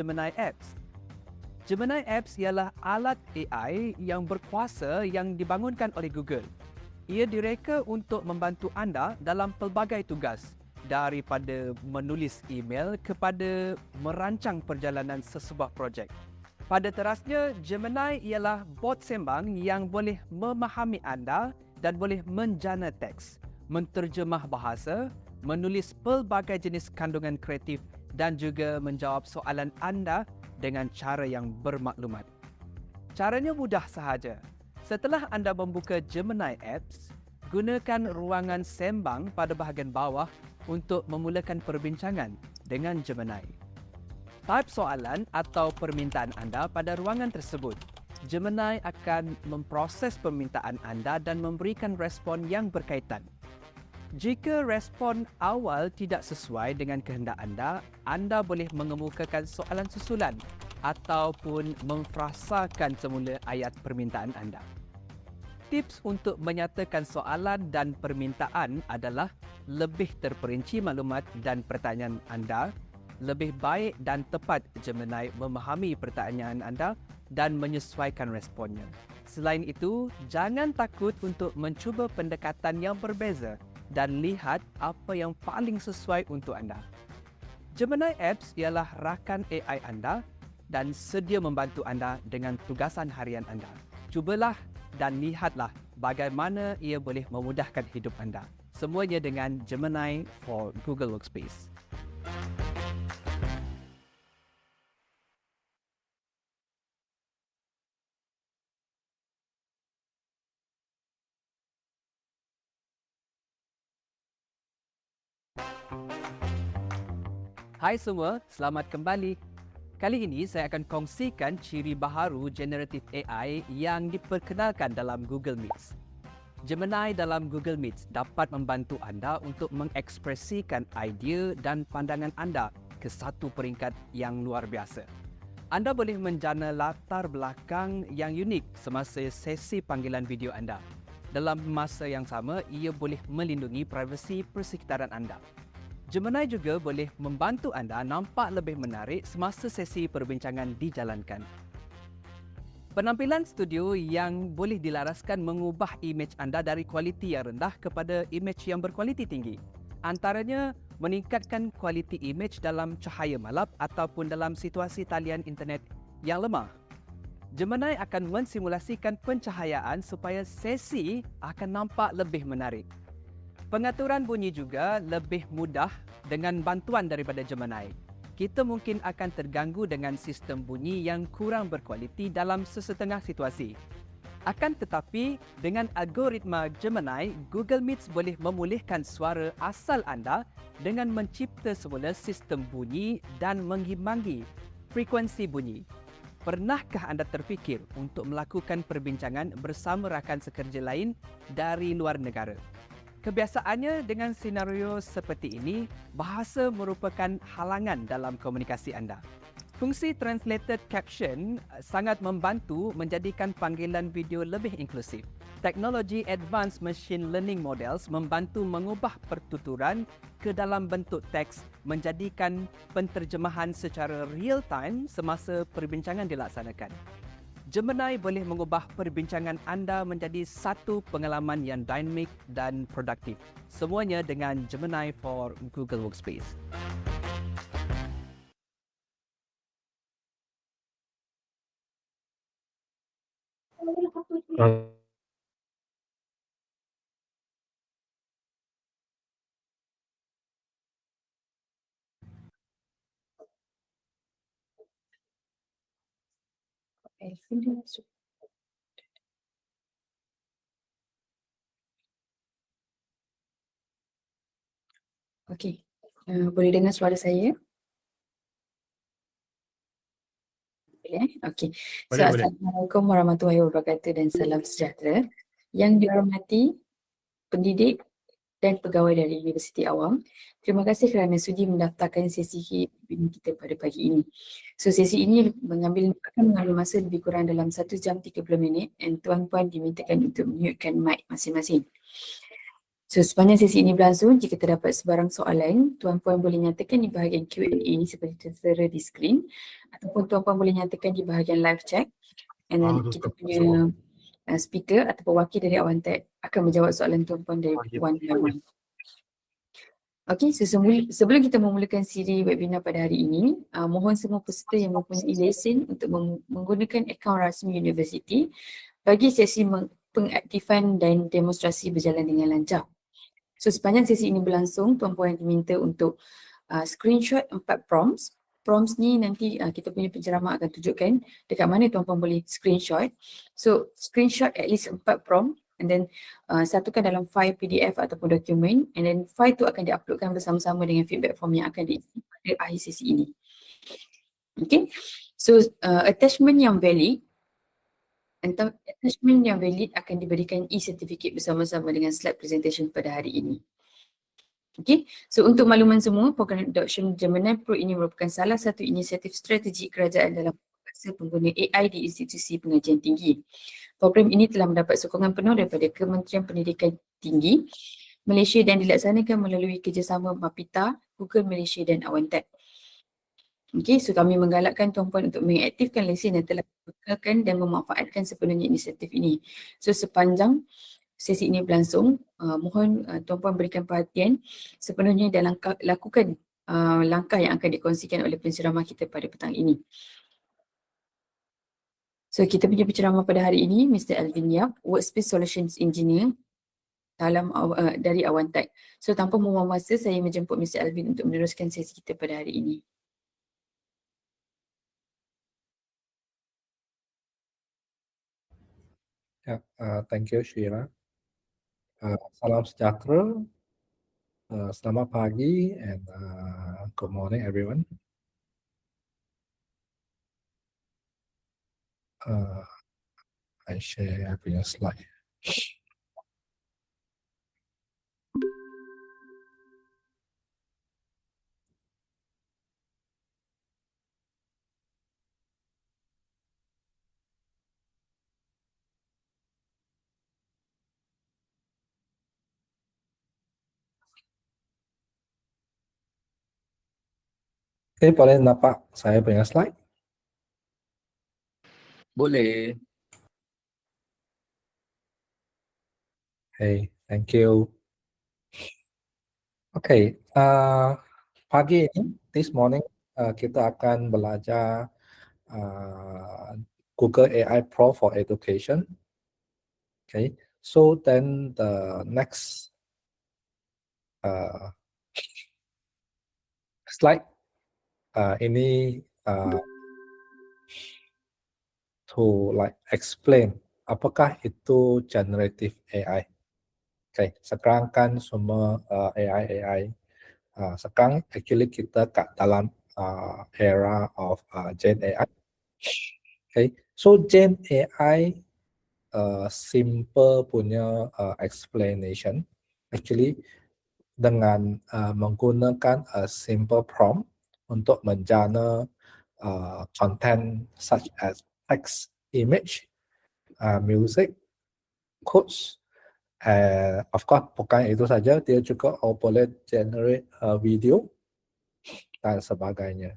Gemini Apps. Gemini Apps ialah alat AI yang berkuasa yang dibangunkan oleh Google. Ia direka untuk membantu anda dalam pelbagai tugas, daripada menulis email kepada merancang perjalanan sesebuah projek. Pada terasnya, Gemini ialah bot sembang yang boleh memahami anda dan boleh menjana teks, menterjemah bahasa, menulis pelbagai jenis kandungan kreatif dan juga menjawab soalan anda dengan cara yang bermaklumat. Caranya mudah sahaja. Setelah anda membuka Gemini Apps, gunakan ruangan sembang pada bahagian bawah untuk memulakan perbincangan dengan Gemini. Type soalan atau permintaan anda pada ruangan tersebut. Gemini akan memproses permintaan anda dan memberikan respon yang berkaitan. Jika respon awal tidak sesuai dengan kehendak anda boleh mengemukakan soalan susulan ataupun memfrasakan semula ayat permintaan anda. Tips untuk menyatakan soalan dan permintaan adalah lebih terperinci maklumat dan pertanyaan anda, lebih baik dan tepat Gemini memahami pertanyaan anda dan menyesuaikan responnya. Selain itu, jangan takut untuk mencuba pendekatan yang berbeza dan lihat apa yang paling sesuai untuk anda. Gemini Apps ialah rakan AI anda dan sedia membantu anda dengan tugasan harian anda. Cubalah dan lihatlah bagaimana ia boleh memudahkan hidup anda. Semuanya dengan Gemini for Google Workspace. Hai semua, selamat kembali. Kali ini saya akan kongsikan ciri baharu generative AI yang diperkenalkan dalam Google Meet. Gemini dalam Google Meet dapat membantu anda untuk mengekspresikan idea dan pandangan anda ke satu peringkat yang luar biasa. Anda boleh menjana latar belakang yang unik semasa sesi panggilan video anda. Dalam masa yang sama, ia boleh melindungi privasi persekitaran anda. Gemini juga boleh membantu anda nampak lebih menarik semasa sesi perbincangan dijalankan. Penampilan studio yang boleh dilaraskan mengubah imej anda dari kualiti yang rendah kepada imej yang berkualiti tinggi. Antaranya, meningkatkan kualiti imej dalam cahaya malap ataupun dalam situasi talian internet yang lemah. Gemini akan mensimulasikan pencahayaan supaya sesi akan nampak lebih menarik. Pengaturan bunyi juga lebih mudah dengan bantuan daripada Gemini. Kita mungkin akan terganggu dengan sistem bunyi yang kurang berkualiti dalam sesetengah situasi. Akan tetapi, dengan algoritma Gemini, Google Meet boleh memulihkan suara asal anda dengan mencipta semula sistem bunyi dan mengimbangi frekuensi bunyi. Pernahkah anda terfikir untuk melakukan perbincangan bersama rakan sekerja lain dari luar negara? Kebiasaannya dengan senario seperti ini, bahasa merupakan halangan dalam komunikasi anda. Fungsi translated caption sangat membantu menjadikan panggilan video lebih inklusif. Teknologi advanced machine learning models membantu mengubah pertuturan ke dalam bentuk teks, menjadikan penterjemahan secara real time semasa perbincangan dilaksanakan. Gemini boleh mengubah perbincangan anda menjadi satu pengalaman yang dinamik dan produktif. Semuanya dengan Gemini for Google Workspace. Okey, boleh dengar suara saya? Okey. So, Assalamualaikum warahmatullahi wabarakatuh dan salam sejahtera. Yang dihormati pendidik dan pegawai dari Universiti Awam, terima kasih kerana sudi mendaftarkan sesi ini kita pada pagi ini. So, sesi ini akan mengambil masa lebih kurang dalam 1 jam 30 minit dan tuan-puan dimintakan untuk mute-kan mic masing-masing. So sepanjang sesi ini berlangsung, jika terdapat sebarang soalan, Tuan-Puan boleh nyatakan di bahagian Q&A seperti tertera di skrin, ataupun Tuan-Puan boleh nyatakan di bahagian live chat, and then kita punya speaker atau wakil dari Awantek akan menjawab soalan Tuan-Puan dari one by one. Okey, so sebelum kita memulakan siri webinar pada hari ini, mohon semua peserta yang mempunyai lesen untuk menggunakan akaun rasmi universiti bagi sesi pengaktifan dan demonstrasi berjalan dengan lancar. So sepanjang sesi ini berlangsung, Tuan-Puan diminta untuk screenshot 4 prompts. Prompts ni nanti kita punya penceramah akan tunjukkan dekat mana Tuan-Puan boleh screenshot. So screenshot at least 4 prompt and then satukan dalam file PDF ataupun dokumen, and then file tu akan diuploadkan bersama-sama dengan feedback form yang akan diisi pada akhir sesi ini. Okay, so attachment yang valid akan diberikan e-certificate bersama-sama dengan slide presentation pada hari ini. Okay, so untuk makluman semua, program adoption Gemini Pro ini merupakan salah satu inisiatif strategi kerajaan dalam memaksa pengguna AI di institusi pengajian tinggi. Program ini telah mendapat sokongan penuh daripada Kementerian Pendidikan Tinggi Malaysia dan dilaksanakan melalui kerjasama Mapita, Google Malaysia dan Awantek. Okay, so kami menggalakkan Tuan-Puan untuk mengaktifkan lesen yang telah dibekalkan dan memanfaatkan sepenuhnya inisiatif ini. So sepanjang sesi ini berlangsung, mohon Tuan-Puan berikan perhatian sepenuhnya dan lakukan langkah yang akan dikongsikan oleh penceramah kita pada petang ini. So kita punya penceramah pada hari ini, Mr. Alvin Yap, Workspace Solutions Engineer dari Awantek. So tanpa membuang masa, saya menjemput Mr. Alvin untuk meneruskan sesi kita pada hari ini. Thank you, Sheila. Salam sejahtera, selamat pagi, and good morning, everyone. I share punya slide. Okay, boleh nampak saya punya slide? Boleh. Okay, thank you. Okay, pagi ini, this morning, kita akan belajar Google AI Pro for Education. Okay, so then the next slide ini to like explain apakah itu generative AI. Okay, sekarang kan semua AI. Sekarang actually kita kat dalam era of Gen AI. Okay, so Gen AI simple punya explanation actually dengan menggunakan a simple prompt untuk menjana content such as text, image, music, quotes, of course bukan itu saja, dia juga boleh generate video dan sebagainya.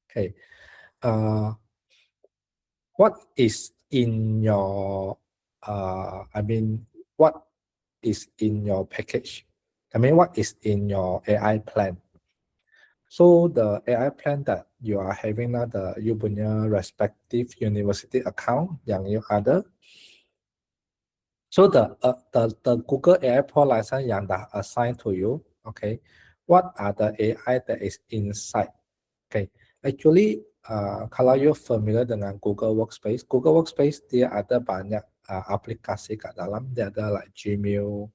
Okay, what is in your what is in your package? What is in your AI plan? So the AI plan that you are having now, you punya respective university account yang you ada. So the Google AI Pro license yang dah assigned to you, okay, what are the AI that is inside? Okay, actually kalau you familiar dengan Google Workspace dia ada banyak aplikasi kat dalam. Dia ada like Gmail,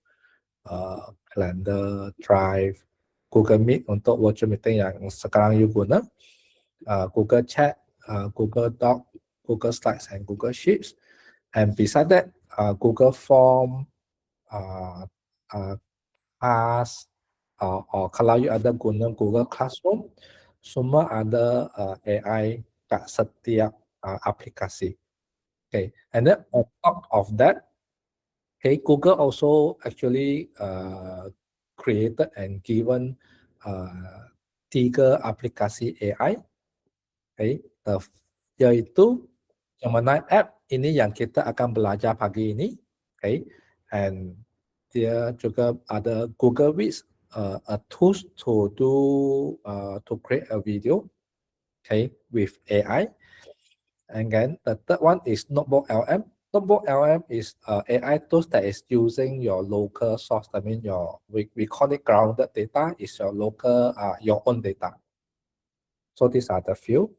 Calendar, Drive, Google Meet untuk virtual meeting yang sekarang you guna, Google Chat, Google Doc, Google Slides, and Google Sheets. And beside that, Google Form, Class, or kalau you ada guna Google Classroom, semua ada AI kat setiap aplikasi. Okay, and then on top of that, okay, Google also actually created and given tiga aplikasi AI, okay, yaitu Gemini app ini yang kita akan belajar pagi ini, okay, and dia juga ada Google Vids, a tools to do to create a video, okay, with AI. And then the third one is Notebook LM. Notebook LM is AI tools that is using your local source. I mean, we call it grounded data is your local your own data. So these are the few.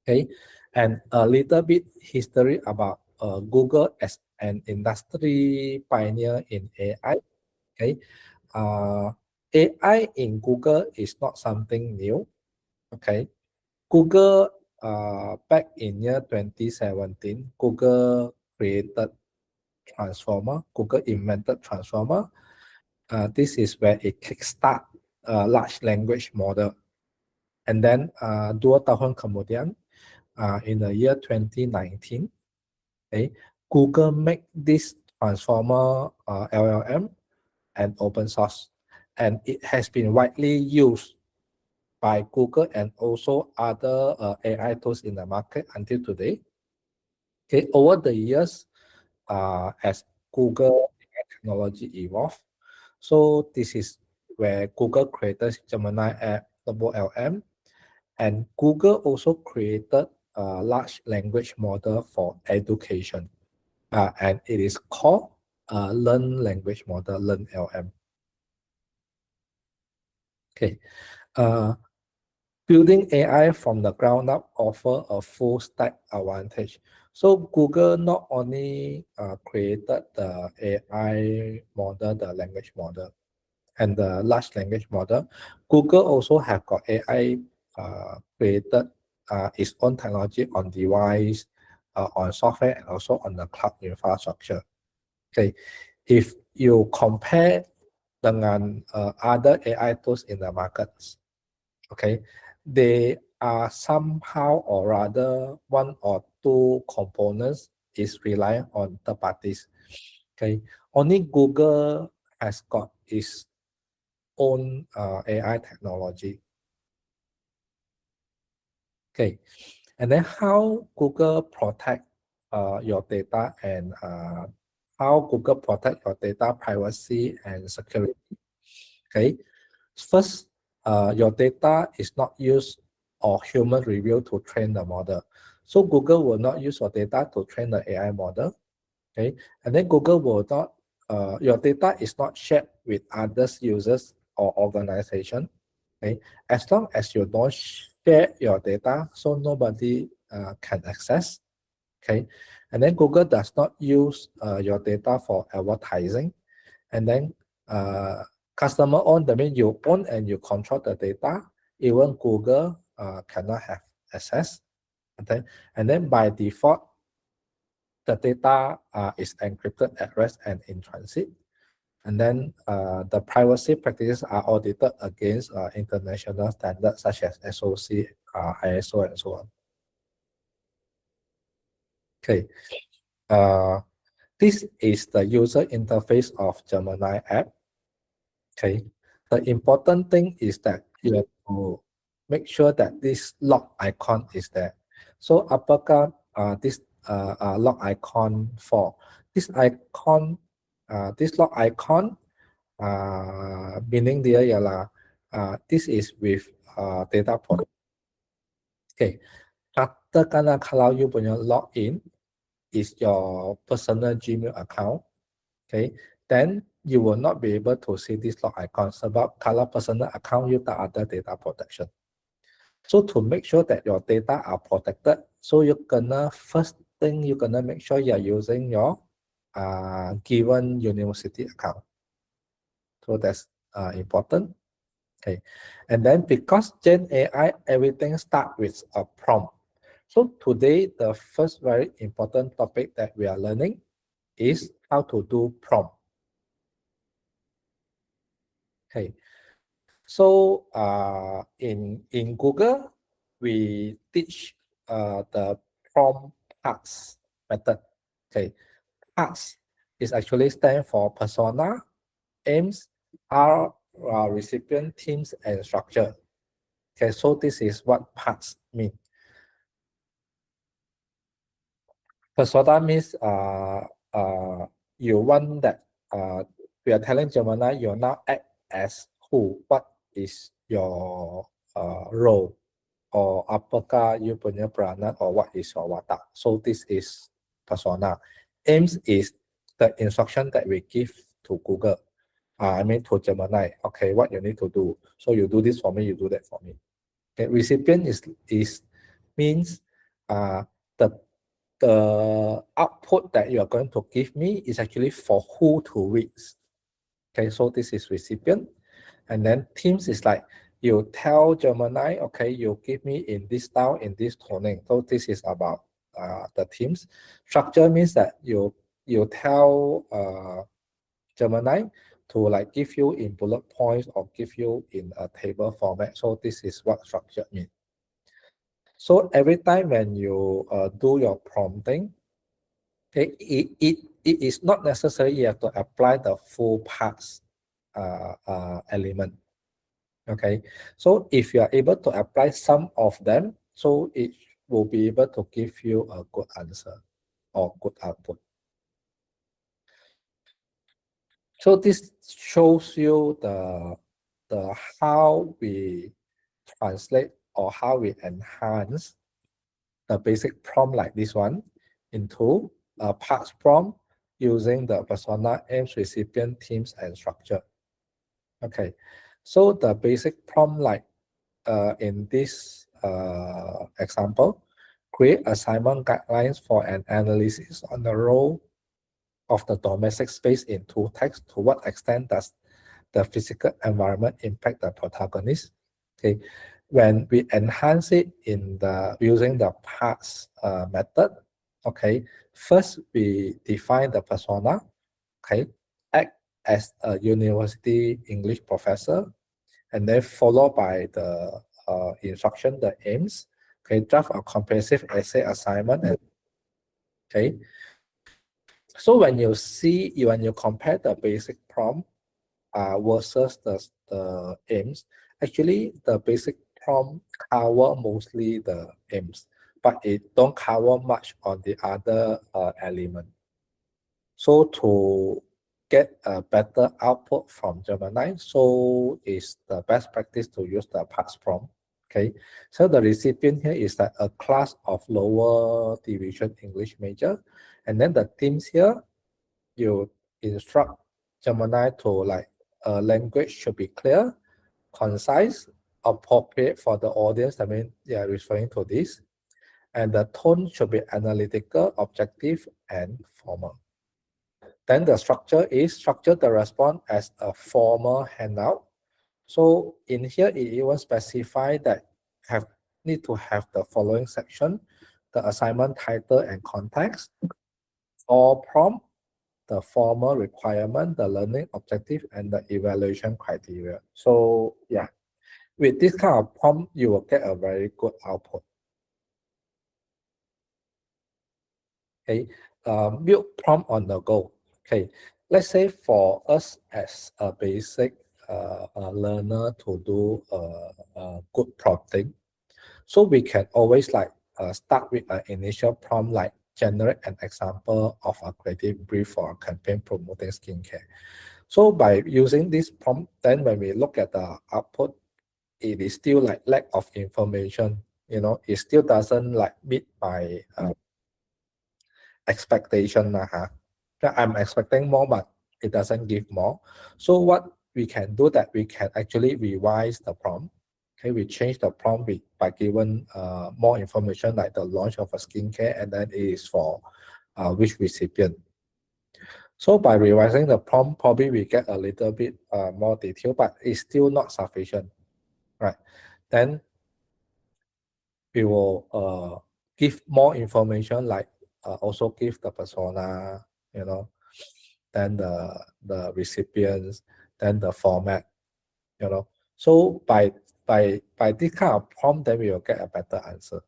Okay, and a little bit history about Google as an industry pioneer in AI. Okay, AI in Google is not something new. Okay, Google back in year 2017, Google created Transformer. Google invented Transformer. This is where it kickstart large language model. And then 2 tahun kemudian, in the year 2019, okay, Google make this Transformer LLM and open source, and it has been widely used by Google and also other AI tools in the market until today. Okay, over the years, as Google AI technology evolved, so this is where Google created Gemini app, Double LM, and Google also created a large language model for education, and it is called Learn Language Model, Learn LM. Okay, building AI from the ground up offer a full stack advantage. So Google not only created the AI model, the language model, and the large language model, Google also have got AI created its own technology on device, on software, and also on the cloud infrastructure. Okay, if you compare dengan other AI tools in the markets, okay, they are somehow or rather one or two components is relying on third parties. Okay, only Google has got its own AI technology. Okay, and then how Google protect your data and how Google protect your data privacy and security. Okay, first, your data is not used or human review to train the model. So Google will not use your data to train the AI model. Okay, and then Google will not, your data is not shared with others users or organization. Okay, as long as you don't share your data, so nobody can access. Okay, and then Google does not use your data for advertising, and then customer own, that means you own and you control the data. Even Google cannot have access. Okay, and then by default, the data is encrypted at rest and in transit. And then the privacy practices are audited against international standards such as SOC, ISO, and so on. Okay, this is the user interface of Gemini app. Okay, the important thing is that you have to make sure that this lock icon is there. So apakah this lock icon for? This icon, this lock icon, meaning dia ialah this is with data product. Okay, katakanlah kalau you punya login is your personal Gmail account, okay, then you will not be able to see this lock icon sebab kalau personal account you tak ada data protection. So to make sure that your data are protected, so you kena first thing you kena make sure you are using your given university account. So that's important. Okay, and then because Gen AI, everything start with a prompt. So today, the first very important topic that we are learning is how to do prompt. Okay, so in Google, we teach the prompt parts, method. Okay, PAS is actually stand for persona, aims, are recipient, teams, and structure. Okay, so this is what PAS mean. Persona means you want that we are telling Gemini you now act as who, what is your role, or apakah you punya peranan, or what is your watak. So this is persona. Aims is the instruction that we give to Google. I mean to Gemini. Okay, what you need to do. So you do this for me, you do that for me. Okay, recipient is means the output that you are going to give me is actually for who to read. Okay, so this is recipient. And then teams is like you tell Gemini, okay, you give me in this style, in this toning. So this is about the teams. Structure means that you tell Gemini to like give you in bullet points or give you in a table format. So this is what structure means. So every time when you do your prompting, okay, it is not necessary you have to apply the full PAS element. Okay, so if you are able to apply some of them, so it will be able to give you a good answer or good output. So this shows you the how we translate or how we enhance the basic prompt like this one into a PAS prompt using the persona, aims, recipient, teams, and structure. Okay, so the basic prompt like in this example, create assignment guidelines for an analysis on the role of the domestic space in two texts. To what extent does the physical environment impact the protagonist? Okay, when we enhance it in the using the PAS method, okay, first we define the persona, okay, act as a university English professor, and then followed by the instruction, the aims, okay, draft a comprehensive essay assignment, and okay. So when you see, when you compare the basic prompt versus the aims, actually the basic prompt cover mostly the aims, but it don't cover much on the other element. So to get a better output from Gemini, so is the best practice to use the PAS prompt. Okay, so the recipient here is that a class of lower division English major, and then the themes here, you instruct Gemini to like language should be clear, concise, appropriate for the audience. I mean, they are referring to this, and the tone should be analytical, objective, and formal. Then the structure is structure the response as a formal handout. So in here, it even specify that need to have the following section: the assignment title and context, or prompt, the formal requirement, the learning objective, and the evaluation criteria. So yeah, with this kind of prompt, you will get a very good output. Okay, build prompt on the go. Okay, let's say for us as a basic learner to do good prompting, so we can always like start with an initial prompt like generate an example of a creative brief for a campaign promoting skincare. So by using this prompt, then when we look at the output, it is still like lack of information. You know, it still doesn't like meet my expectation. I'm expecting more, but it doesn't give more. So what we can do that we can actually revise the prompt. Okay, we change the prompt by given more information like the launch of a skincare, and then it is for which recipient. So by revising the prompt, probably we get a little bit more detail, but it's still not sufficient, right? Then we will give more information, like also give the persona, you know, then the recipients, then the format, you know. So by this kind of prompt, then we will get a better answer.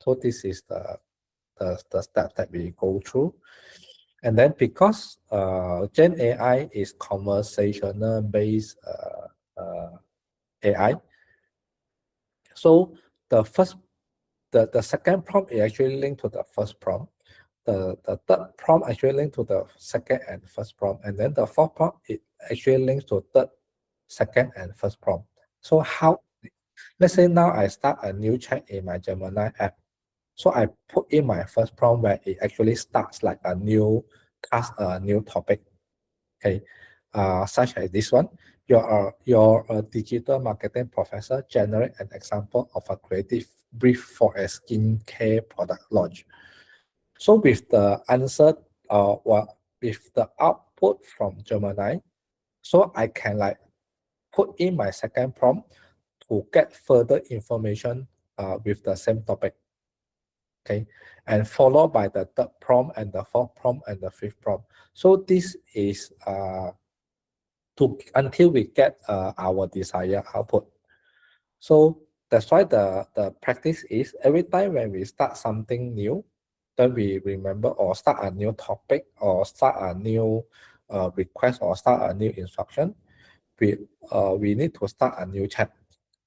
So this is the the steps that we go through. And then because Gen AI is conversational based AI, so the second prompt is actually linked to the first prompt. The third prompt actually linked to the second and first prompt, and then the fourth prompt it actually links to third, second, and first prompt. So how? Let's say now I start a new chat in my Gemini app. So I put in my first prompt where it actually starts like a new task, a new topic. Okay, such as this one. You're a digital marketing professor. Generate an example of a creative brief for a skincare product launch. So with the answer, with the output from Gemini, so I can like put in my second prompt to get further information with the same topic. Okay, and followed by the third prompt and the fourth prompt and the fifth prompt. So this is until we get our desired output. So that's why the practice is every time when we start something new, then we remember or start a new topic or start a new request or start a new instruction, we need to start a new chat.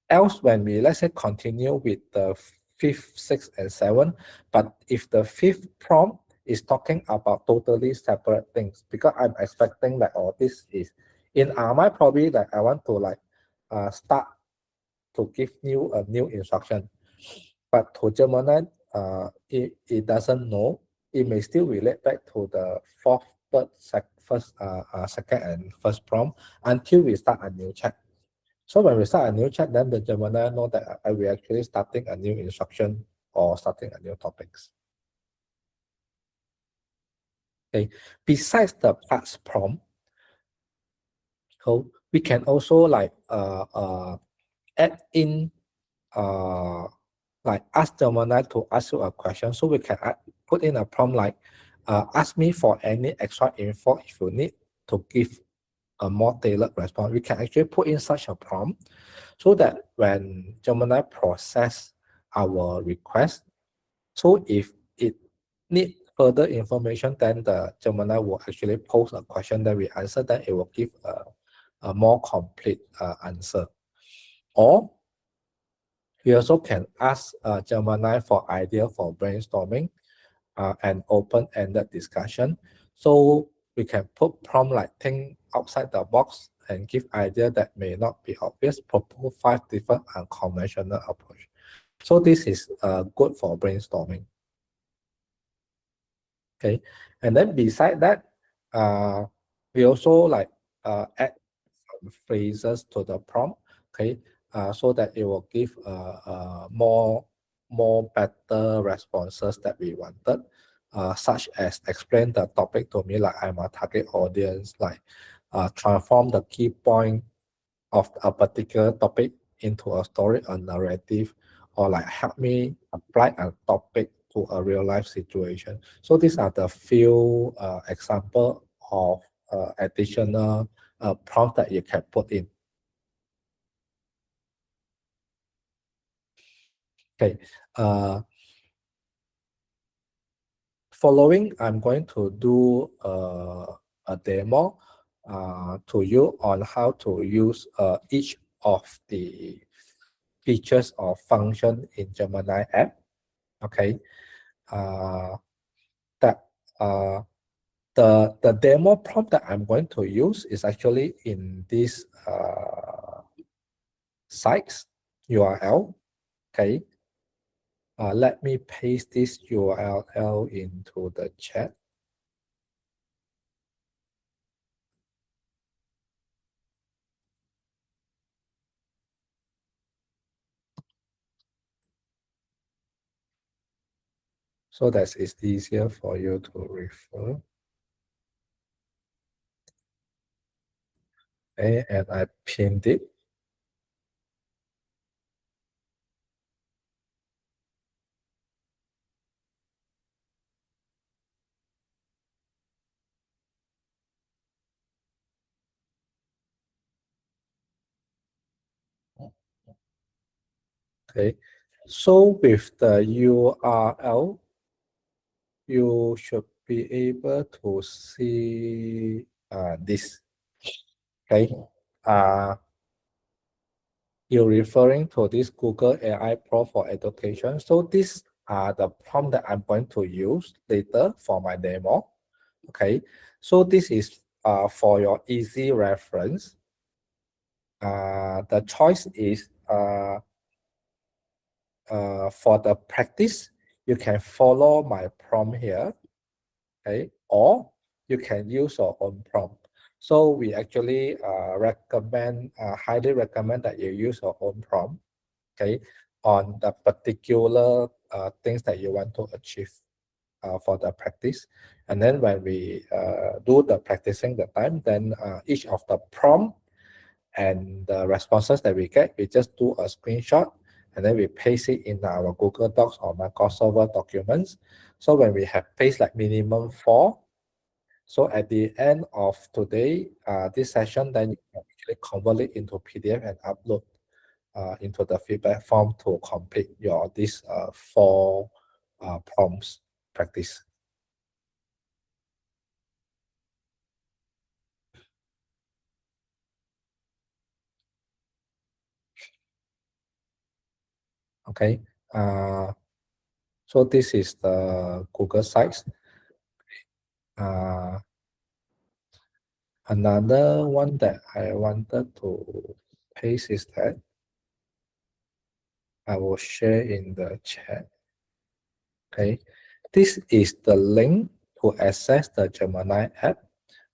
Else, when we let's say continue with the fifth, sixth, and seventh, but if the fifth prompt is talking about totally separate things, because I'm expecting that this is in our mind probably that I want to like start to give you a new instruction, but to Gemini, it doesn't know. It may still relate back to the fourth, third, second, and first prompt until we start a new chat. So when we start a new chat, then the Gemini know that we're actually starting a new instruction or starting a new topics. Okay. Besides the past prompt, so we can also like add in like ask Gemini to ask you a question. So we can put in a prompt like ask me for any extra info if you need to give a more tailored response. We can actually put in such a prompt so that when Gemini process our request, so if it need further information, then the Gemini will actually pose a question that we answer, then it will give a more complete answer. Or we also can ask Gemini for idea for brainstorming and open-ended discussion. So we can put prompt like think outside the box and give idea that may not be obvious, propose 5 different unconventional approach. So this is good for brainstorming. Okay, and then beside that, we also like add some phrases to the prompt. Okay, so that it will give more better responses that we wanted, such as explain the topic to me like I'm a target audience, like transform the key point of a particular topic into a story or narrative, or like help me apply a topic to a real life situation. So these are the few example of additional prompt that you can put in. Okay. Following, I'm going to do a demo to you on how to use each of the features or function in Gemini app. Okay. The demo prompt that I'm going to use is actually in this site's URL. Okay. Let me paste this URL into the chat. So that it's easier for you to refer. Okay, and I pinned it. Okay, so with the URL, you should be able to see this. Okay. You're referring to this Google AI Pro for Education. So these are the prompt that I'm going to use later for my demo. Okay. So this is for your easy reference. The choice is for the practice, you can follow my prompt here, okay, or you can use your own prompt. So we actually highly recommend that you use your own prompt, okay, on the particular things that you want to achieve for the practice. And then when we do the practicing the time, then each of the prompt and the responses that we get, we just do a screenshot and then we paste it in our Google Docs or Microsoft Server documents. So when we have paste like minimum 4, so at the end of today, this session, then you can actually convert it into PDF and upload into the feedback form to complete your this 4 prompts practice. Okay. So this is the Google Sites. Another one that I wanted to paste is that I will share in the chat. Okay, this is the link to access the Gemini app.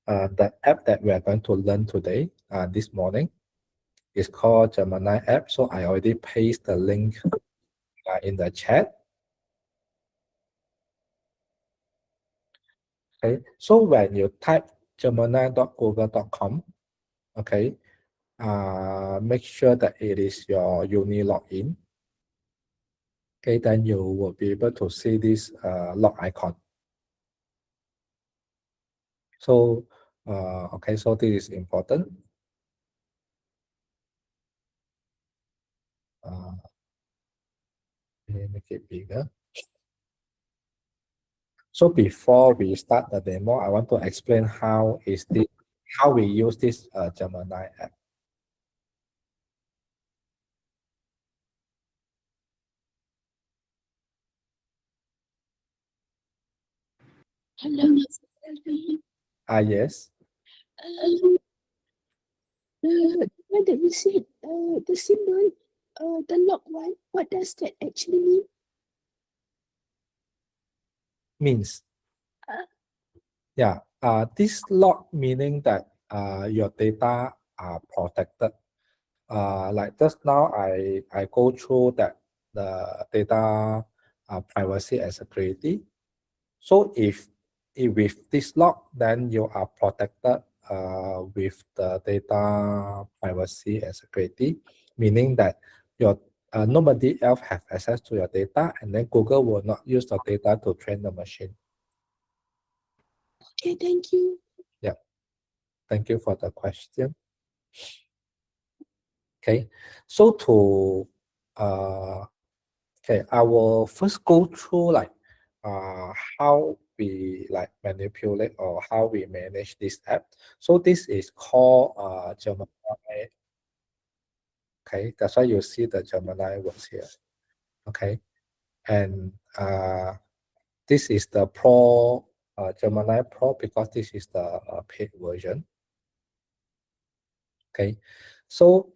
The app that we are going to learn today, this morning, is called Gemini app. So I already paste the link in the chat. Okay, so when you type gemini.google.com, okay, make sure that it is your uni login. Okay, then you will be able to see this log icon. So, okay, so this is important. Let me make it bigger. So before we start the demo, I want to explain how we use this Gemini app. Hello, Mr. Selvi. Yes. The one that you said, the symbol, the lock one, what does that actually mean? Means. Uh, Yeah. This lock meaning that your data are protected. Like just now, I go through that the data privacy and security. So if with this lock, then you are protected with the data privacy and security, meaning that your nobody else have access to your data, and then Google will not use the data to train the machine. okay, thank you. Yeah, thank you for the question. Okay, so to okay, I will first go through like how we like manipulate or how we manage this app. So this is called Gemini. Okay, that's why you see the Gemini words here. Okay, and this is the Pro Gemini Pro because this is the paid version. Okay, so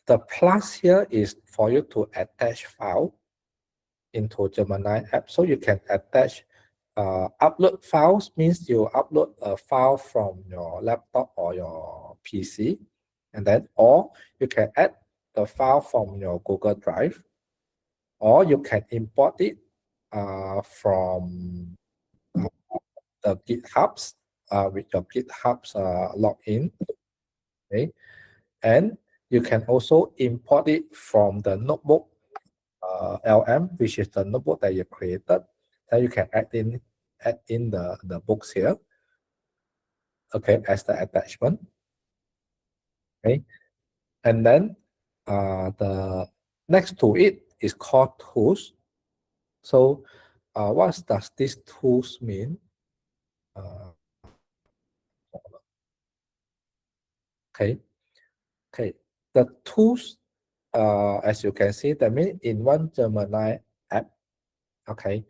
the plus here is for you to attach file into Gemini app. So you can attach upload files means you upload a file from your laptop or your PC, and then or you can add the file from your Google Drive, or you can import it from the GitHubs with your GitHubs login. Okay, and you can also import it from the notebook LM, which is the notebook that you created. Then you can add in the books here, okay, as the attachment. Okay, and then the next to it is called tools. So what does these tools mean? Okay, the tools, as you can see, that means in one Gemini app, okay,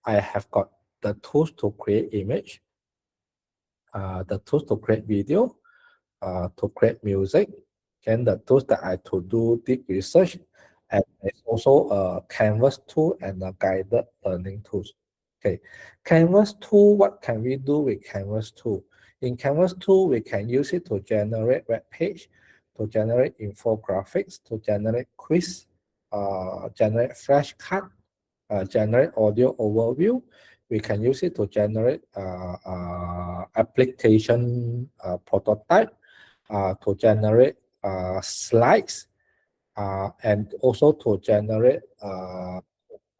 I have got the tools to create image, the tools to create video, to create music, and the tools that I to do deep research, and it's also a Canvas tool and a guided learning tools. Okay, Canvas tool, what can we do with Canvas tool? In Canvas tool, we can use it to generate web page, to generate infographics, to generate quiz, generate flashcard, generate audio overview. We can use it to generate application prototype, to generate slides, and also to generate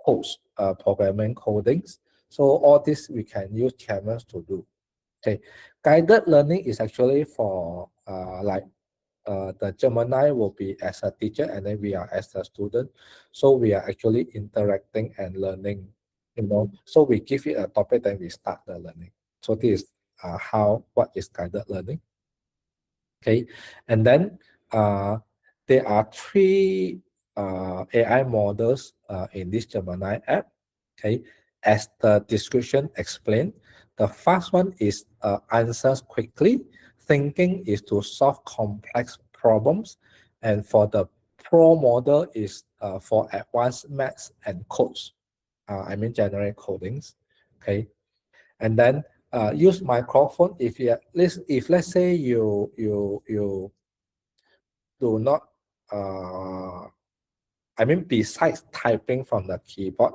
codes, programming codings. So all this we can use Canvas to do. Okay, guided learning is actually for like the Gemini will be as a teacher and then we are as a student. So we are actually interacting and learning, So we give it a topic, then we start the learning. So this is what is guided learning. Okay, and then there are three AI models in this Gemini app. Okay, as the description explained, the first one is answers quickly. Thinking is to solve complex problems, and for the Pro model is for advanced maths and codes. I mean generate codings. Okay, and then use microphone if let's say you do not I mean besides typing from the keyboard,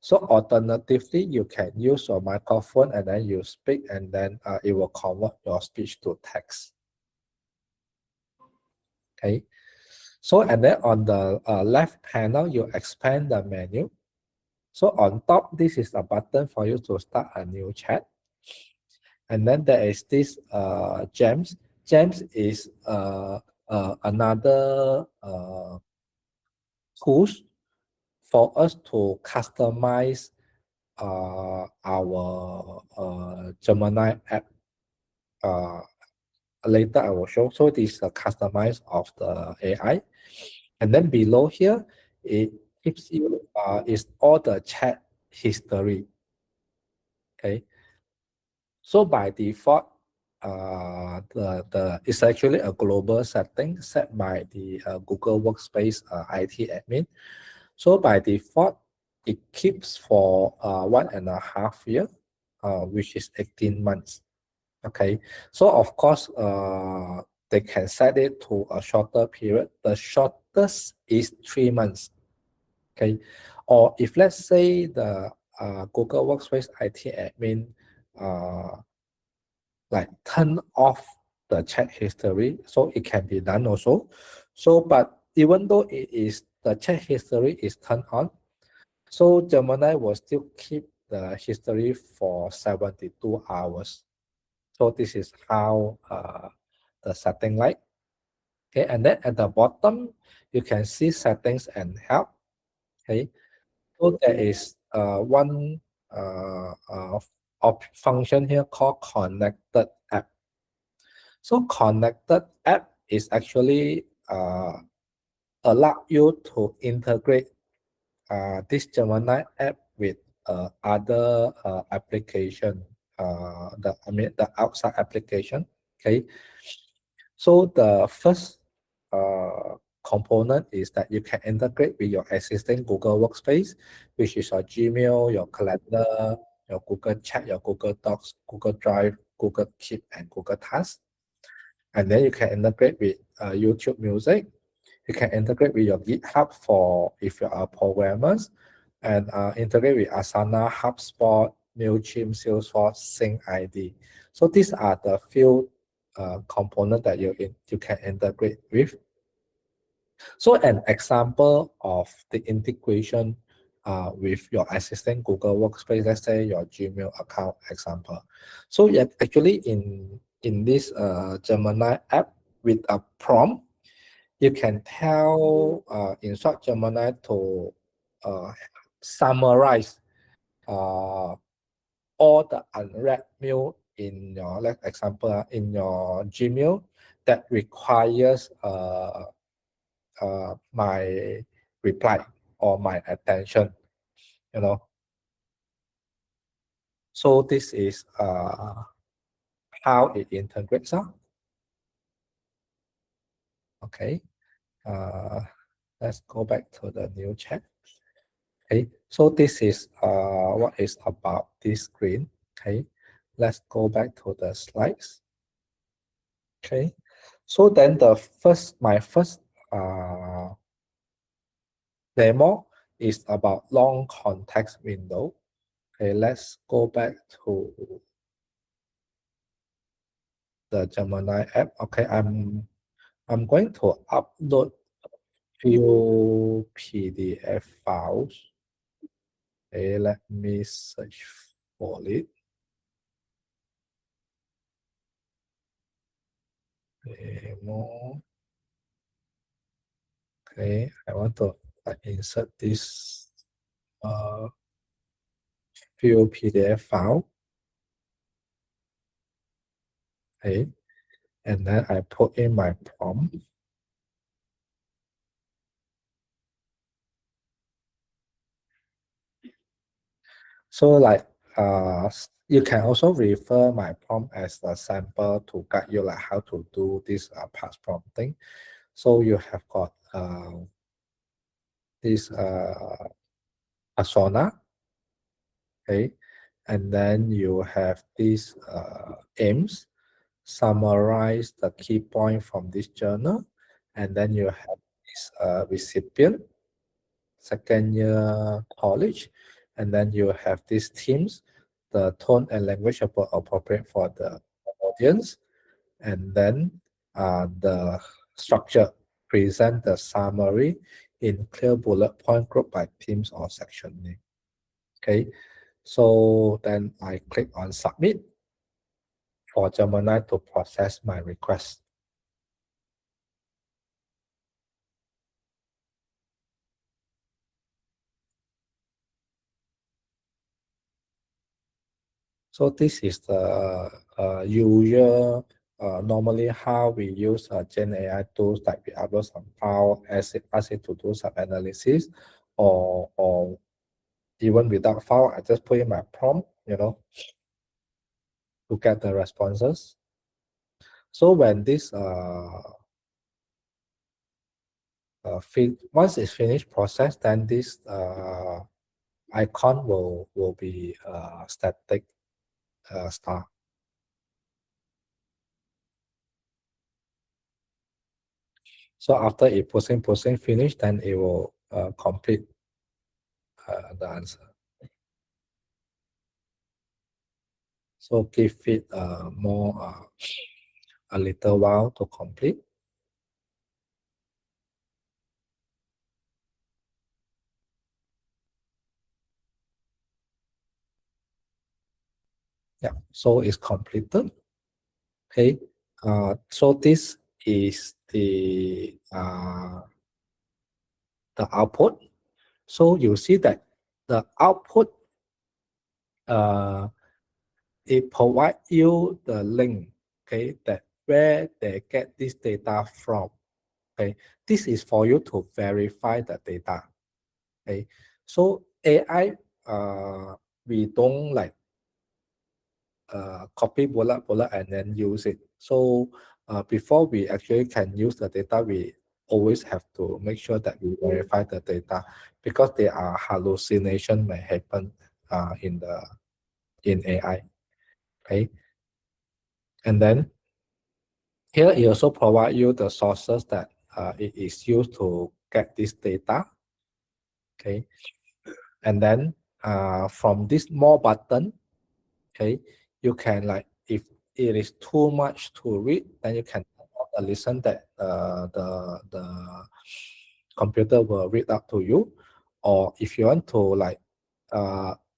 so alternatively you can use your microphone and then you speak and then it will convert your speech to text. Okay, so and then on the left panel you expand the menu. So on top, this is a button for you to start a new chat. And then there is this gems. Gems is another tools for us to customize our Gemini app. Later I will show. So this is a customize of the AI. And then below here, it gives you is all the chat history. Okay. So by default, it's actually a global setting set by the Google Workspace IT admin. So by default, it keeps for 1.5 years, which is 18 months. Okay, so of course, they can set it to a shorter period. The shortest is 3 months. Okay, or if let's say the Google Workspace IT admin like turn off the chat history, so it can be done also. So, but even though the chat history is turned on, so Gemini will still keep the history for 72 hours. So this is how the setting like. Okay, and then at the bottom, you can see settings and help. Okay, so there is one function here called connected app. So connected app is actually allow you to integrate this Gemini app with other application, the outside application. Okay, so the first component is that you can integrate with your existing Google Workspace, which is your Gmail, your calendar, your Google Chat, your Google Docs, Google Drive, Google Keep, and Google Tasks. And then you can integrate with YouTube Music. You can integrate with your GitHub for if you are programmers, and integrate with Asana, HubSpot, MailChimp, Salesforce, SyncID. So these are the few components that you can integrate with. So an example of the integration with your existing Google Workspace, let's say your Gmail account example. So actually in this Gemini app with a prompt, you can tell instruct Gemini to summarize all the unread mail in your, like example, in your Gmail that requires my reply or my attention, you know. So this is how it integrates. Okay, let's go back to the new chat. Okay, so this is what is about this screen. Okay, let's go back to the slides. Okay, so then my first demo is about long context window. Okay, let's go back to the Gemini app. Okay, I'm going to upload a few PDF files. Okay, let me search for it. Demo. Okay, I want to insert this few PDF file. Okay, and then I put in my prompt. So like you can also refer my prompt as a sample to guide you like how to do this parse prompting. So you have got this persona, okay, and then you have these aims, summarize the key point from this journal, and then you have this recipient, second year college, and then you have these themes, the tone and language appropriate for the audience, and then the structure, present the summary in clear bullet point group by themes or section name. Okay, so then I click on submit for Gemini to process my request. So this is the usual, normally how we use Gen AI tools, like we upload some file, ask it to do some analysis, or even without file, I just put in my prompt, you know, to get the responses. So when this once it's finished process, then this icon will be static star. So after it processing finish, then it will complete the answer. So give it more a little while to complete. Yeah, so it's completed. Okay, so this is the output. So you see that the output it provides you the link, okay, that where they get this data from. Okay, this is for you to verify the data. Okay, so AI we don't like copy bullet and then use it. So before we actually can use the data, we always have to make sure that we verify the data, because there are hallucination may happen in AI. Okay, and then here it also provide you the sources that it is used to get this data. Okay, and then from this more button, okay, you can, like, if it is too much to read, then you can listen that the computer will read out to you. Or if you want to, like,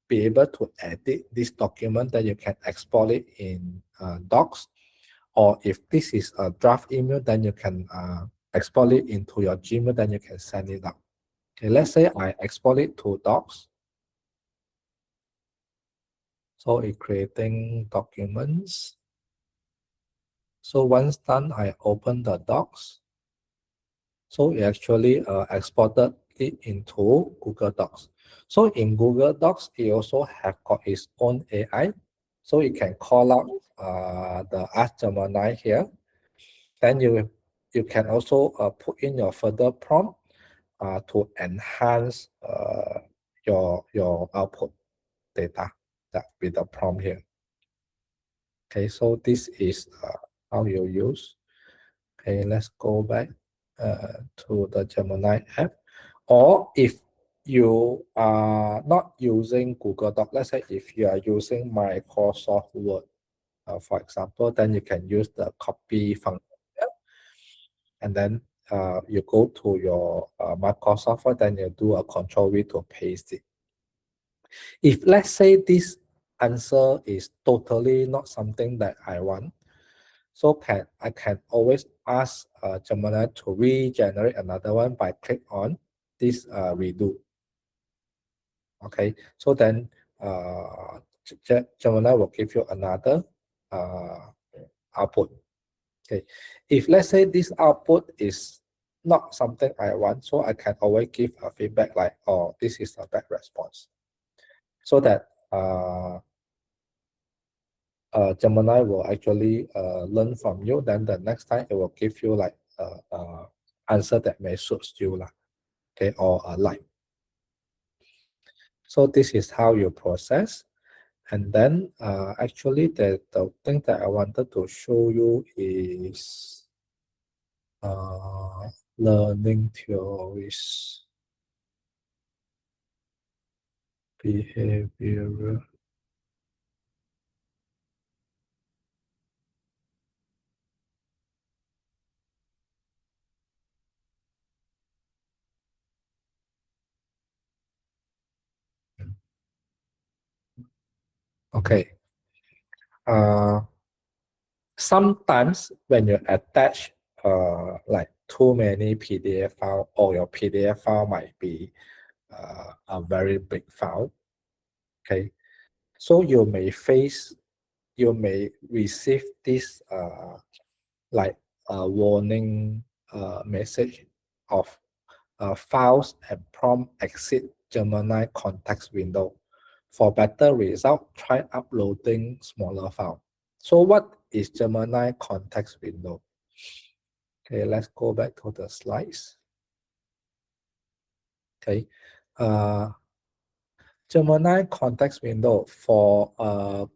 be able to edit this document, then you can export it in docs. Or if this is a draft email, then you can export it into your Gmail, then you can send it out. Okay, let's say I export it to docs. So it's creating documents. So once done, I open the docs. So it actually exported it into Google Docs. So in Google Docs, it also have got its own AI. So you can call out the Ask Gemini here. Then you can also put in your further prompt to enhance your output data with the prompt here. Okay, so this is how you use. Okay, let's go back to the Gemini app. Or if you are not using Google Doc, let's say if you are using Microsoft Word, for example, then you can use the copy function. And then you go to your Microsoft Word, then you do a Control-V to paste it. If let's say this answer is totally not something that I want, so I can always ask Gemini to regenerate another one by click on this redo. Okay, so then Gemini will give you another output. Okay, if let's say this output is not something I want, so I can always give a feedback like, oh, this is a bad response, so that Gemini will actually learn from you. Then the next time it will give you like answer that may suit you, okay, or like. So this is how you process. And then actually the thing that I wanted to show you is learning theories, behavioral. Okay. Sometimes when you attach like too many PDF file, or your PDF file might be a very big file. Okay, so you may receive this like a warning message of files and prompt exit Gemini context window. For better result, try uploading smaller file. So what is Gemini context window? Okay, let's go back to the slides. Okay, Gemini context window for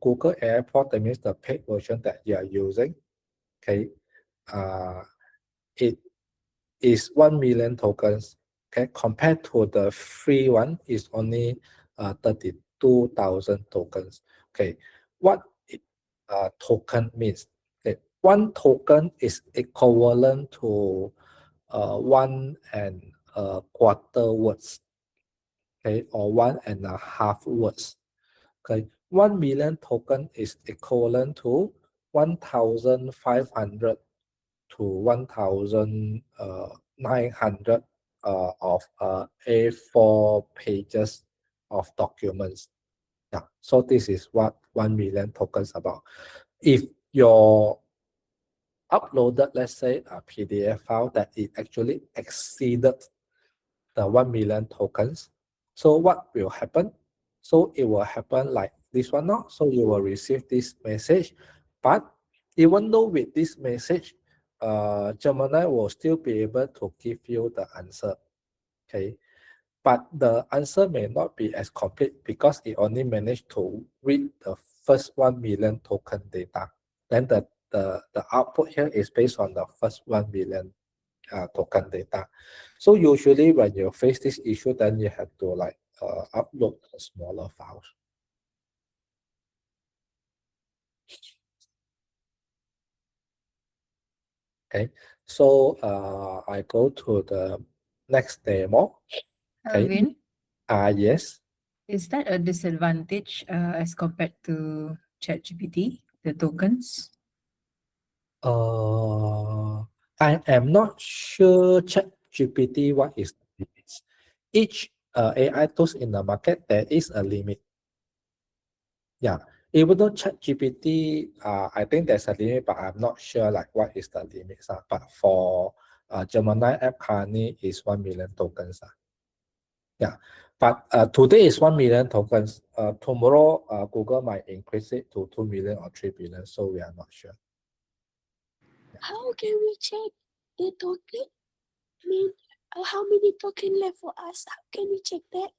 Google Airport, that means the paid version that you are using. Okay, it is 1 million tokens. Okay, compared to the free one is only 32,000 tokens. Okay, what token means? Okay, 1 token is equivalent to 1.25 words. Okay, or 1.5 words. Okay, 1 million token is equivalent to 1,500 to 1,900 of A4 pages of documents. Yeah, so this is what 1 million tokens about. If your uploaded, let's say, a PDF file that it actually exceeded the 1 million tokens, so what will happen? So it will happen like this one now. So you will receive this message, but even though with this message, Gemini will still be able to give you the answer. Okay, but the answer may not be as complete because it only managed to read the first 1 million token data. Then the output here is based on the first 1 million token data. So usually when you face this issue, then you have to like upload smaller files. Okay, so I go to the next demo. Okay. Alvin, Yes. is that a disadvantage as compared to ChatGPT, the tokens? I am not sure ChatGPT what is the limits. Each AI tools in the market, there is a limit. Yeah, Even though ChatGPT, I think there's a limit, but I'm not sure like what is the limit. But for Gemini app currently is 1 million tokens. Yeah, but today is 1 million tokens. Tomorrow, Google might increase it to 2 million or 3 billion, so we are not sure. How can we check the token? I mean, how many token left for us? How can we check that?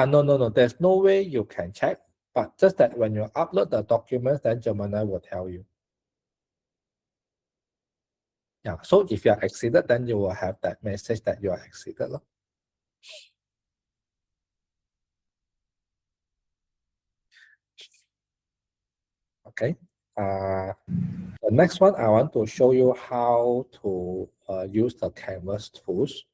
No. There's no way you can check, but just that when you upload the documents, then Gemini will tell you. Yeah, so if you are exceeded, then you will have that message that you are exceeded. Okay. The next one, I want to show you how to use the Canvas tools.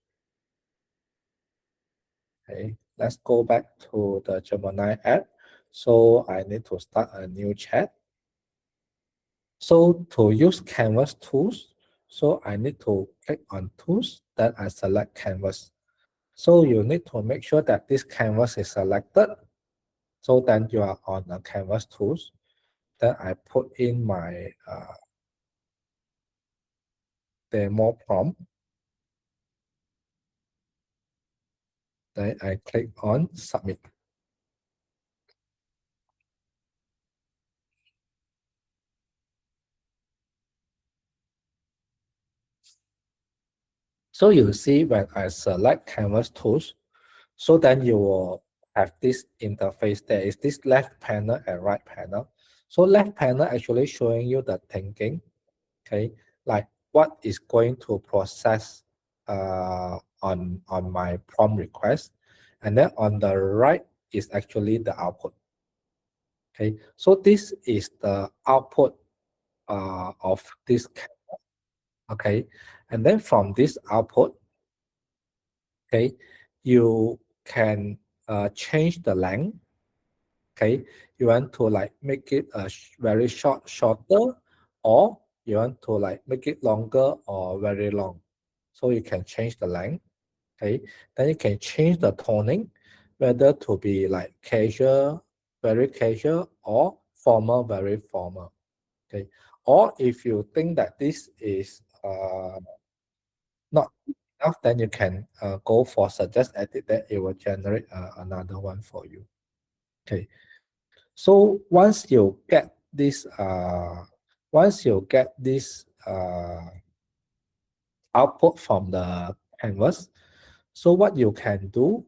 Okay, let's go back to the Gemini app. So I need to start a new chat. So to use Canvas tools, so I need to click on tools, then I select Canvas. So you need to make sure that this canvas is selected. So then you are on the Canvas tools. Then I put in my demo prompt. Then I click on submit. So you see when I select Canvas tools, so then you will have this interface. There is this left panel and right panel. So left panel actually showing you the thinking, okay, like what is going to process on my prompt request, and then on the right is actually the output. Okay, so this is the output of this canvas. Okay, and then from this output, okay, you can change the length. Okay, you want to like make it very shorter, or you want to like make it longer or very long. So you can change the length. Okay, then you can change the toning, whether to be like casual, very casual, or formal, very formal. Okay, or if you think that this is not enough, then you can go for suggest edit, that it will generate another one for you. Okay, so once you get this output from the canvas, so what you can do,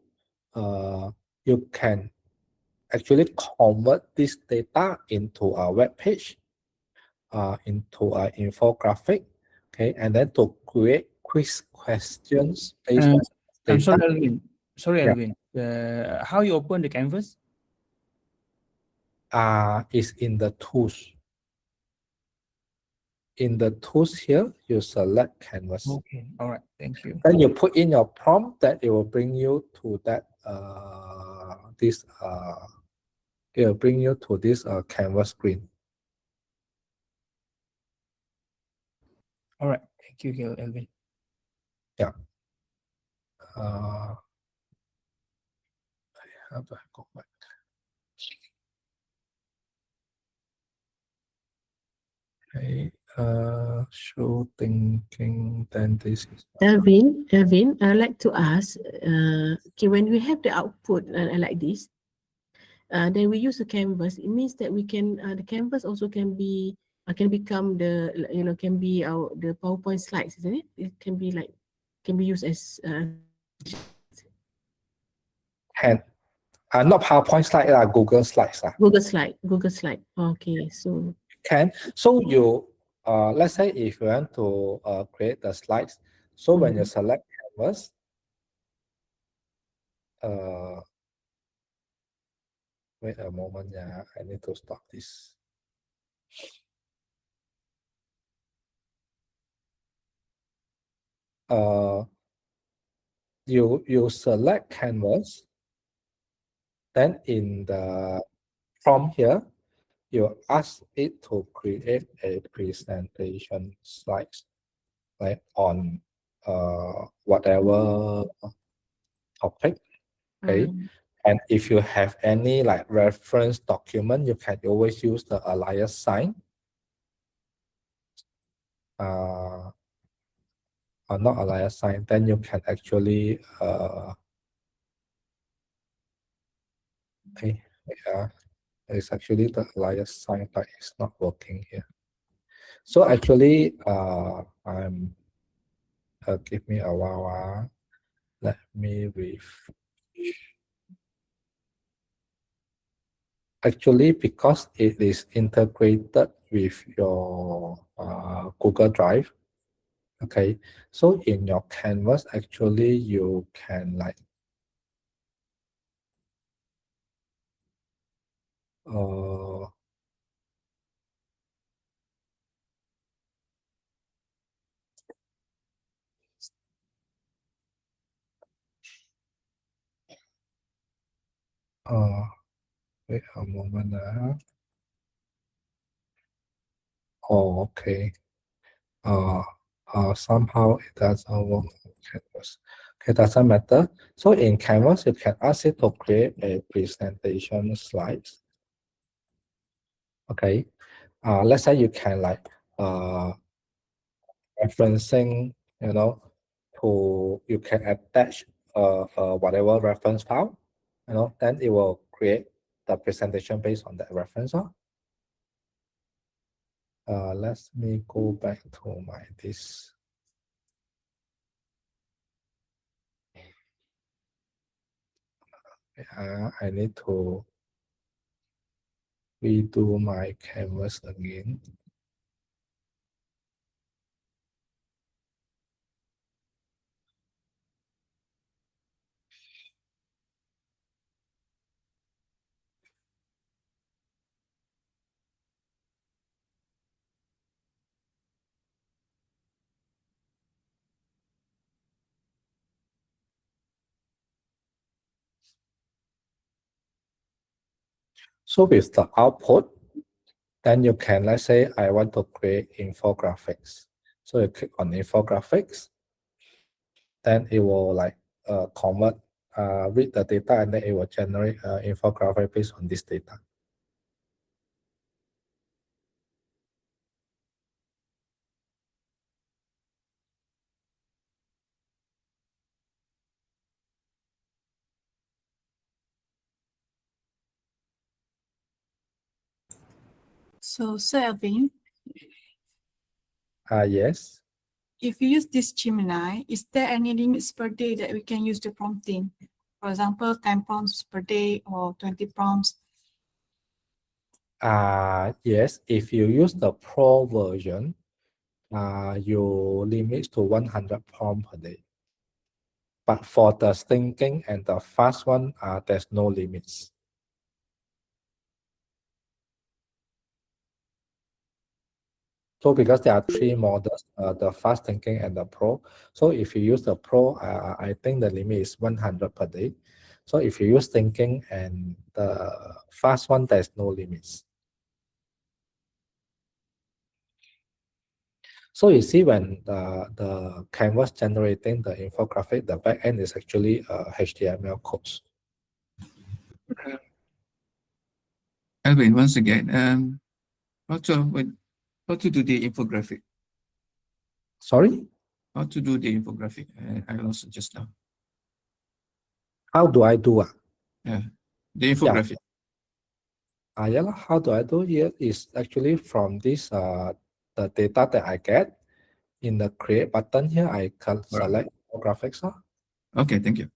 you can actually convert this data into a web page, into an infographic, okay, and then to create quiz questions based on I'm sorry, data. Alvin. Sorry, Yeah. Alvin. How you open the canvas? Is in the tools. In the tools here, you select canvas. Okay, all right, thank you. Then you put in your prompt, that it will bring you to that it will bring you to this canvas screen. All right, thank you, Alvin. Yeah. How do I go back? Okay. Show thinking. Then this is Alvin, I'd like to ask, okay, when we have the output like this, then we use a canvas. It means that we can, the canvas also can be, can become the, can be the PowerPoint slides, isn't it? It can be like, can be used as hand. Not PowerPoint slide, Google Slides. Google Slide. Okay, so Can. So you, let's say if you want to create the slides, so when you select canvas, wait a moment, yeah, I need to stop this. You select canvas, then in the prompt here, you ask it to create a presentation slides, like on whatever topic, okay, And if you have any like reference document, you can always use the alias sign. Or not alias sign, then you can actually okay, yeah, it's actually the alias sign, but it's not working here. So actually, give me a while. Let me actually, because it is integrated with your Google Drive. Okay, so in your canvas, actually, you can like wait a moment. Oh, okay. Somehow it doesn't work on Canvas. Okay, doesn't matter. So in Canvas, you can ask it to create a presentation slides. Okay. Let's say you can like referencing, you can attach whatever reference file, then it will create the presentation based on that reference. Let me go back to this. I need to redo my canvas again. So with the output, then you can, let's say I want to create infographics. So you click on infographics, then it will like convert, read the data, and then it will generate an infographic based on this data. So, Sir Alvin, Yes. if we use this Gemini, is there any limits per day that we can use the prompting? For example, 10 prompts per day or 20 prompts? Yes, if you use the Pro version, you limit to 100 prompt per day. But for the thinking and the fast one, there's no limits. So because there are three models, the fast thinking and the Pro. So if you use the Pro, I think the limit is 100 per day. So if you use thinking and the fast one, there's no limits. So you see when the canvas generating the infographic, the back end is actually HTML codes. Alvin, once again, how to do the infographic? Sorry? How to do the infographic? I lost it just now. How do I do it? Yeah, the infographic. Yeah, how do I do it? Is actually from this the data that I get in the create button here. I can select infographics. Okay, thank you.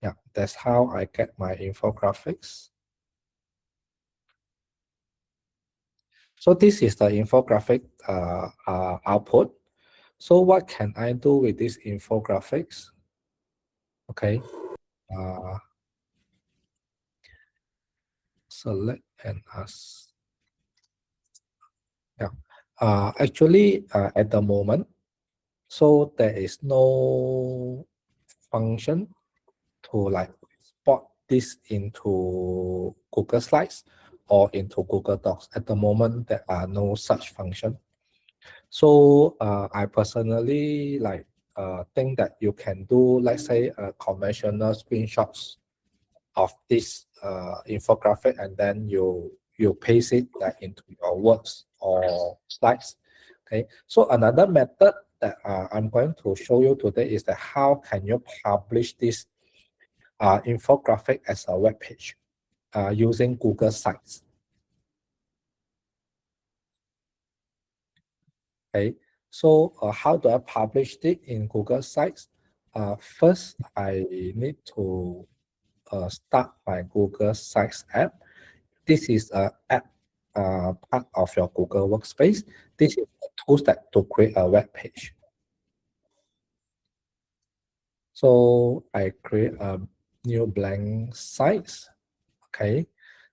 Yeah, that's how I get my infographics. So this is the infographic output. So what can I do with these infographics? Okay. Select and ask. Yeah. Actually, at the moment, so there is no function to like export this into Google Slides or into Google Docs. At the moment, there are no such function. So I personally like think that you can do, let's say, conventional screenshots of this infographic, and then you paste it like into your words or slides. Okay, so another method that I'm going to show you today is that how can you publish this infographic as a web page using Google Sites. Okay, so how do I publish it in Google Sites? First, I need to start my Google Sites app. This is an app part of your Google Workspace. This is a tool that to create a web page. So I create a new blank site. Okay.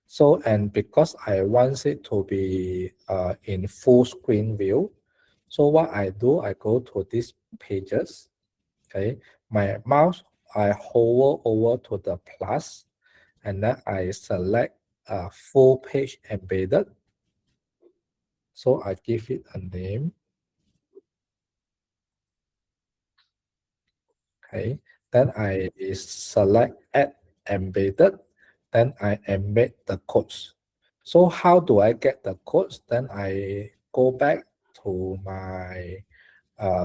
So, and because I want it to be in full screen view, so what I do, I go to these pages. Okay. My mouse, I hover over to the plus, and then I select full page embedded. So I give it a name. Okay, then I select add embedded, then I embed the codes. So how do I get the codes? Then I go back to my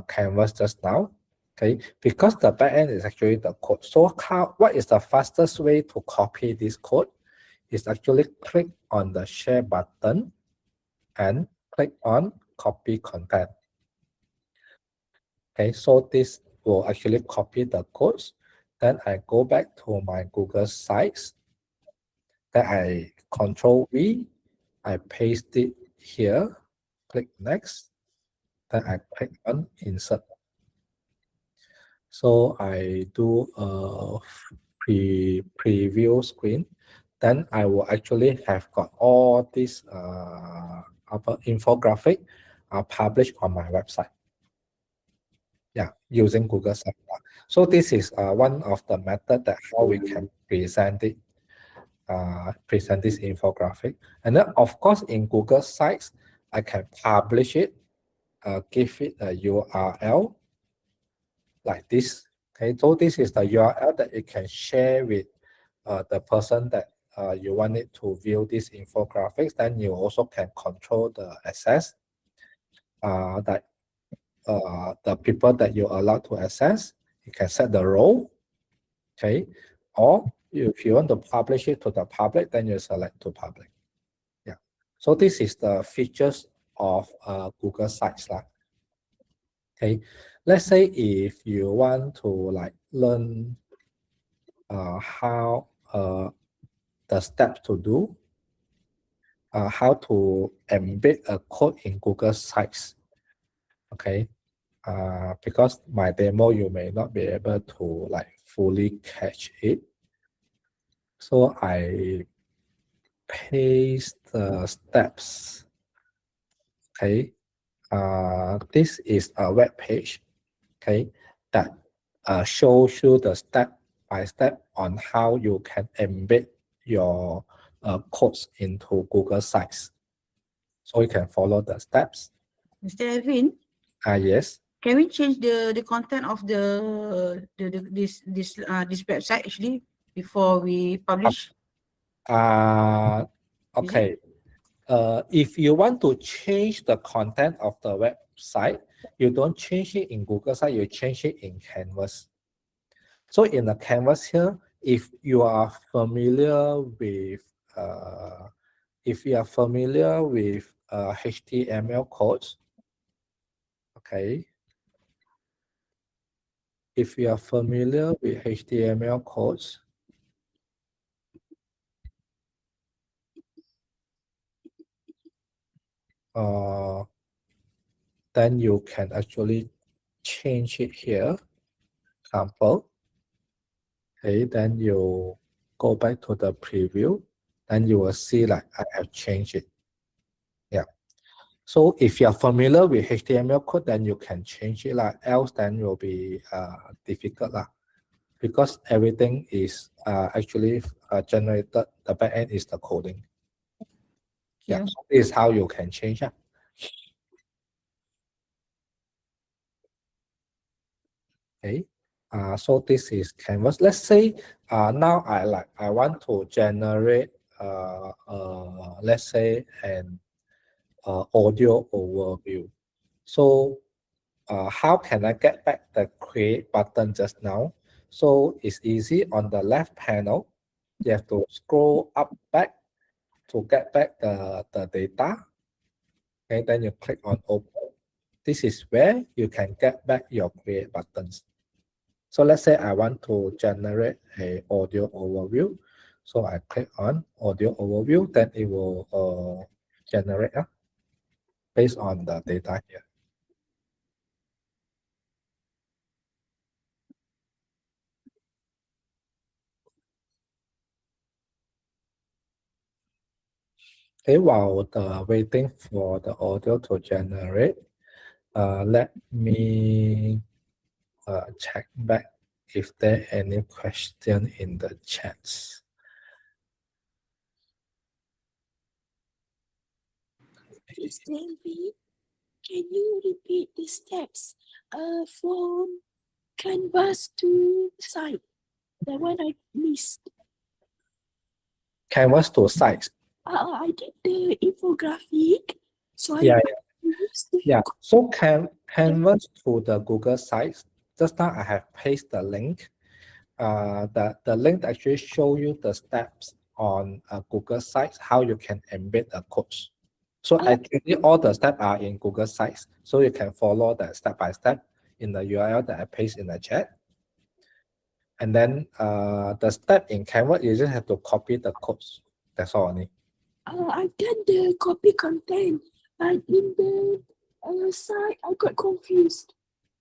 canvas just now. Okay, because the backend is actually the code. So what is the fastest way to copy this code? Is actually click on the share button and click on copy content. Okay, so this will actually copy the codes. Then I go back to my Google Sites. Then I Control V, I paste it here, click next. Then I click on insert. So I do a preview screen. Then I will actually have got all this infographic published on my website. Yeah, using Google Sites. So this is one of the method that how we can present it, present this infographic. And then of course in Google Sites, I can publish it, give it a URL like this. Okay, so this is the URL that you can share with the person that you want it to view this infographics. Then you also can control the access that the people that you allow to access. You can set the role, okay, or if you want to publish it to the public, then you select to public. Yeah, so this is the features of Google Sites. Okay, let's say if you want to like learn how the steps to do, how to embed a code in Google Sites. Okay, because my demo you may not be able to like fully catch it. So I paste the steps. Okay, this is a web page. Okay, that shows you the step by step on how you can embed your codes into Google Sites. So you can follow the steps. Mr. Alvin, Yes. can we change the content of this website actually before we publish? Okay. If you want to change the content of the website, you don't change it in Google Site, you change it in Canvas. So in the Canvas here, if you are familiar with HTML codes, okay. If you are familiar with HTML codes, then you can actually change it here. Example. Okay, then you go back to the preview, then you will see like I have changed it. Yeah. So if you are familiar with HTML code, then you can change it. Else, then will be difficult because everything is actually generated. The backend is the coding. Yeah. So this is how you can change it. Okay. So this is canvas. Let's say now I want to generate let's say an audio overview. So how can I get back the create button just now? So it's easy. On the left panel, you have to scroll up back to get back the data. Okay, then you click on open. This is where you can get back your create buttons. So let's say I want to generate a audio overview. So I click on audio overview, then it will generate based on the data here. Okay, while waiting for the audio to generate, let me check back if there any question in the chats. Please, David, can you repeat the steps from canvas to site? The one I missed. Canvas to sites. I did the infographic, so I Yeah, used the yeah. So canvas to the Google Sites. Just now I have pasted the link. The link actually show you the steps on Google Sites, how you can embed the codes. So actually all the steps are in Google Sites. So you can follow that step by step in the URL that I paste in the chat. And then the step in Canva, you just have to copy the codes. That's all only. I've done the copy content, but in the site I got confused.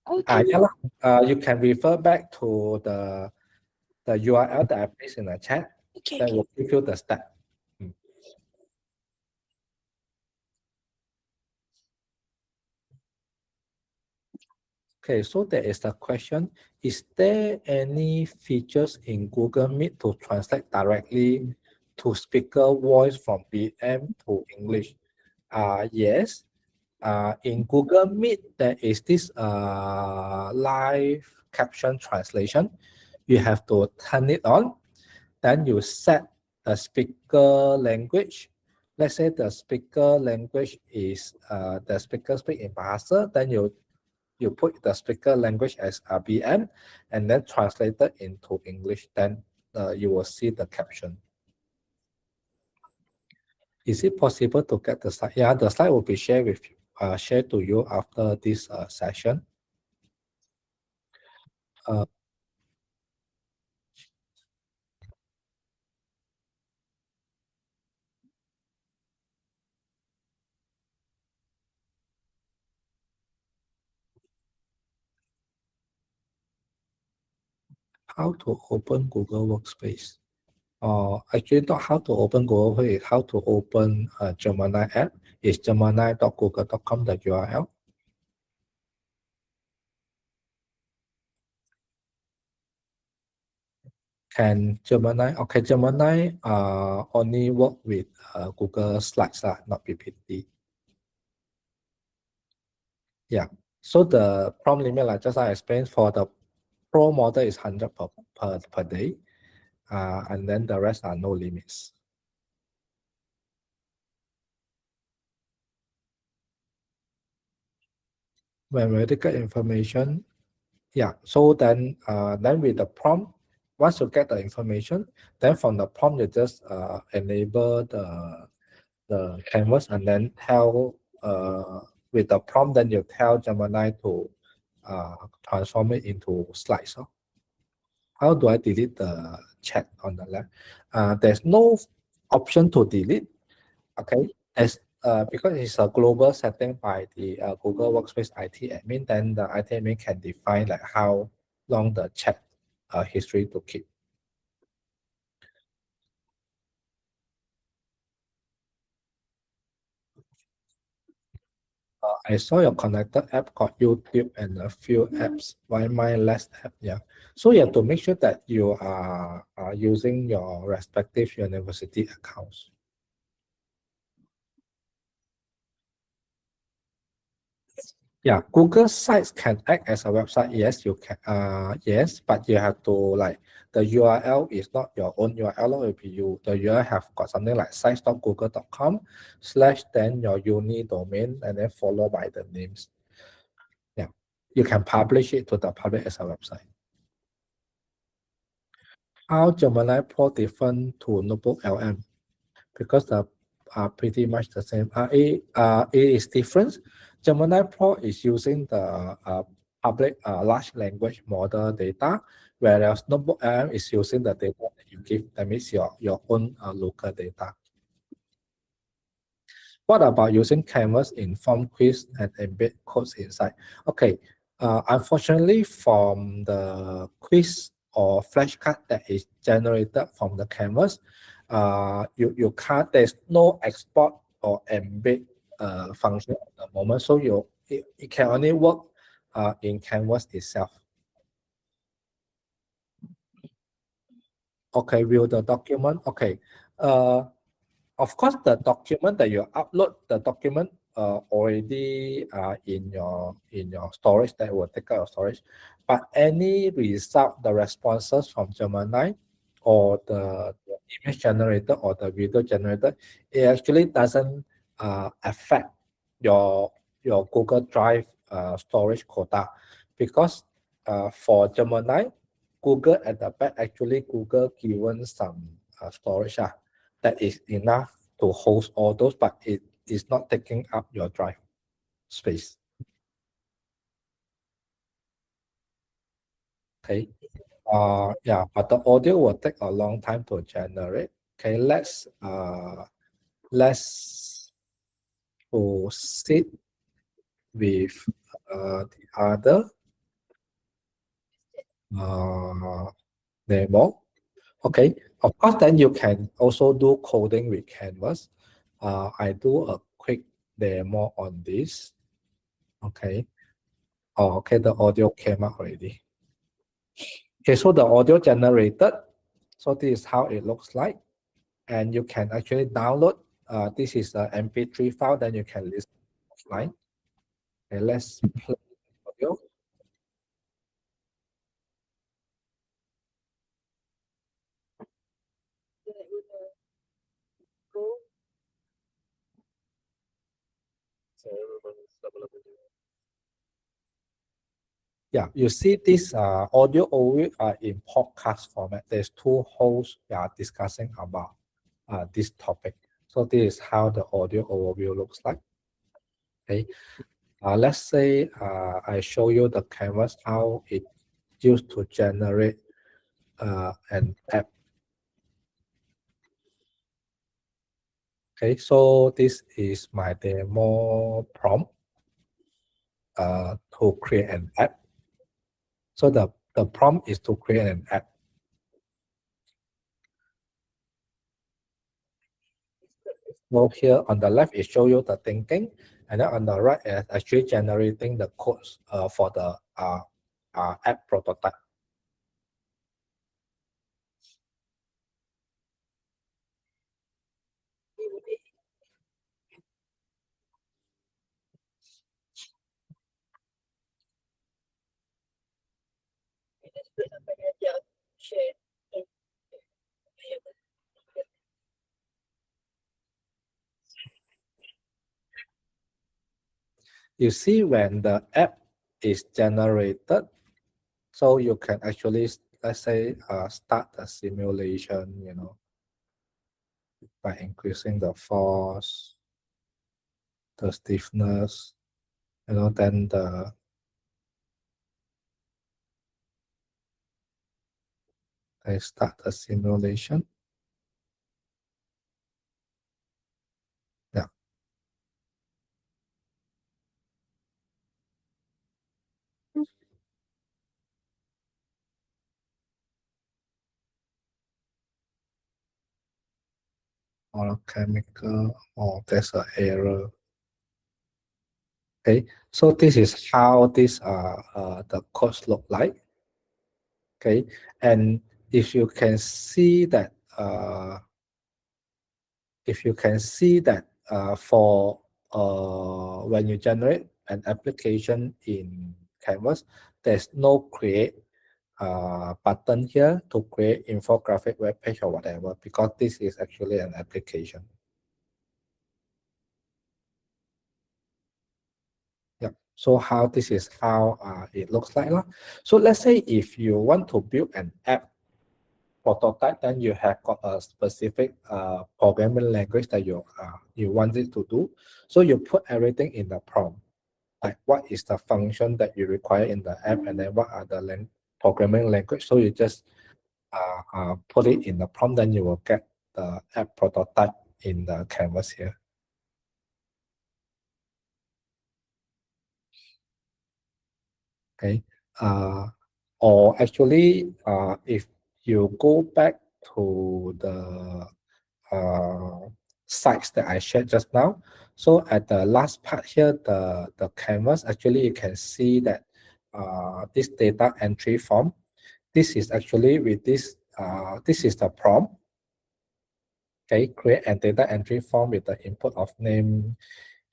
You can refer back to the URL that I placed in the chat. That will give you the step. Okay, so there is a question. Is there any features in Google Meet to translate directly to speaker voice from BM to English? Yes. In Google Meet, there is this live caption translation. You have to turn it on. Then you set the speaker language. Let's say the speaker language is the speaker speak in Bahasa. Then you put the speaker language as BM and then translate it into English. Then you will see the caption. Is it possible to get the slide? Yeah, the slide will be shared with you. Shared to you after this session. How to open Google Workspace? Actually, not how to open Google Workspace, how to open Gemini app. Is gemini.google.com the URL. Can Gemini, okay, Gemini only work with Google Slides, not PPT. Yeah, so the prompt limit, like just I explained, for the Pro model is 100 per day, and then the rest are no limits. When we get information, yeah, so then with the prompt, once you get the information, then from the prompt you just enable the canvas and then tell with the prompt, then you tell Gemini to transform it into slides. How do I delete the chat on the left? There's no option to delete. Okay, as because it's a global setting by the Google Workspace IT admin, then the IT admin can define like how long the chat history to keep. I saw your connected app got YouTube and a few apps. Why mine less app? Yeah. So you have to make sure that you are using your respective university accounts. Yeah, Google Sites can act as a website. Yes, you can. Yes, but you have to like the URL is not your own URL. It will be you. The URL have got something like sites.google.com / then your uni domain and then followed by the names. Yeah, you can publish it to the public as a website. How Gemini Pro different to Notebook LM? Because the are pretty much the same. It is different. Gemini Pro is using the public large language model data, whereas Notebook LM is using the data that you give. That means your own local data. What about using Canvas in form quiz and embed codes inside? Okay, unfortunately, from the quiz or flashcard that is generated from the Canvas, you can't. There's no export or embed function at the moment, so it can only work in Canvas itself. Okay, view the document. Okay, of course, the document that you upload, the document already in your storage that will take out of storage. But any result, the responses from Gemini or the image generator or the video generator, it actually doesn't affect your Google Drive storage quota, because for Gemini, Google at the back, actually Google given some storage that is enough to host all those, but it is not taking up your drive space. Okay. Yeah, but the audio will take a long time to generate. Okay, let's proceed with the other demo. Okay, of course, then you can also do coding with Canvas. I do a quick demo on this. Okay. Oh, okay, the audio came up already. Okay, so the audio generated. So this is how it looks like. And you can actually download. This is the MP3 file, then you can listen offline. Okay, let's play the audio. Yeah, you see this audio overview in podcast format. There's two hosts discussing about this topic. So this is how the audio overview looks like. Okay, let's say I show you the canvas, how it used to generate an app. Okay, so this is my demo prompt to create an app. So the prompt is to create an app. So here on the left, it shows you the thinking, and then on the right, it's actually generating the codes for the app prototype. You see when the app is generated, so you can actually, let's say, start the simulation, by increasing the force, the stiffness, then I start the simulation. Yeah. Or a chemical, or there's an error. Okay, so this is how this the codes look like. Okay, and if you can see that for when you generate an application in Canvas, there's no create button here to create infographic web page or whatever, because this is actually an application. Yeah. So how this is how it looks like. So let's say if you want to build an app prototype, then you have got a specific programming language that you want it to do. So you put everything in the prompt, like what is the function that you require in the app, and then what are the programming language. So you just put it in the prompt, then you will get the app prototype in the canvas here. Okay. Or actually, if you go back to the sites that I shared just now, so at the last part here, the canvas, actually you can see that this data entry form, this is actually with this, this is the prompt. Okay, create a data entry form with the input of name,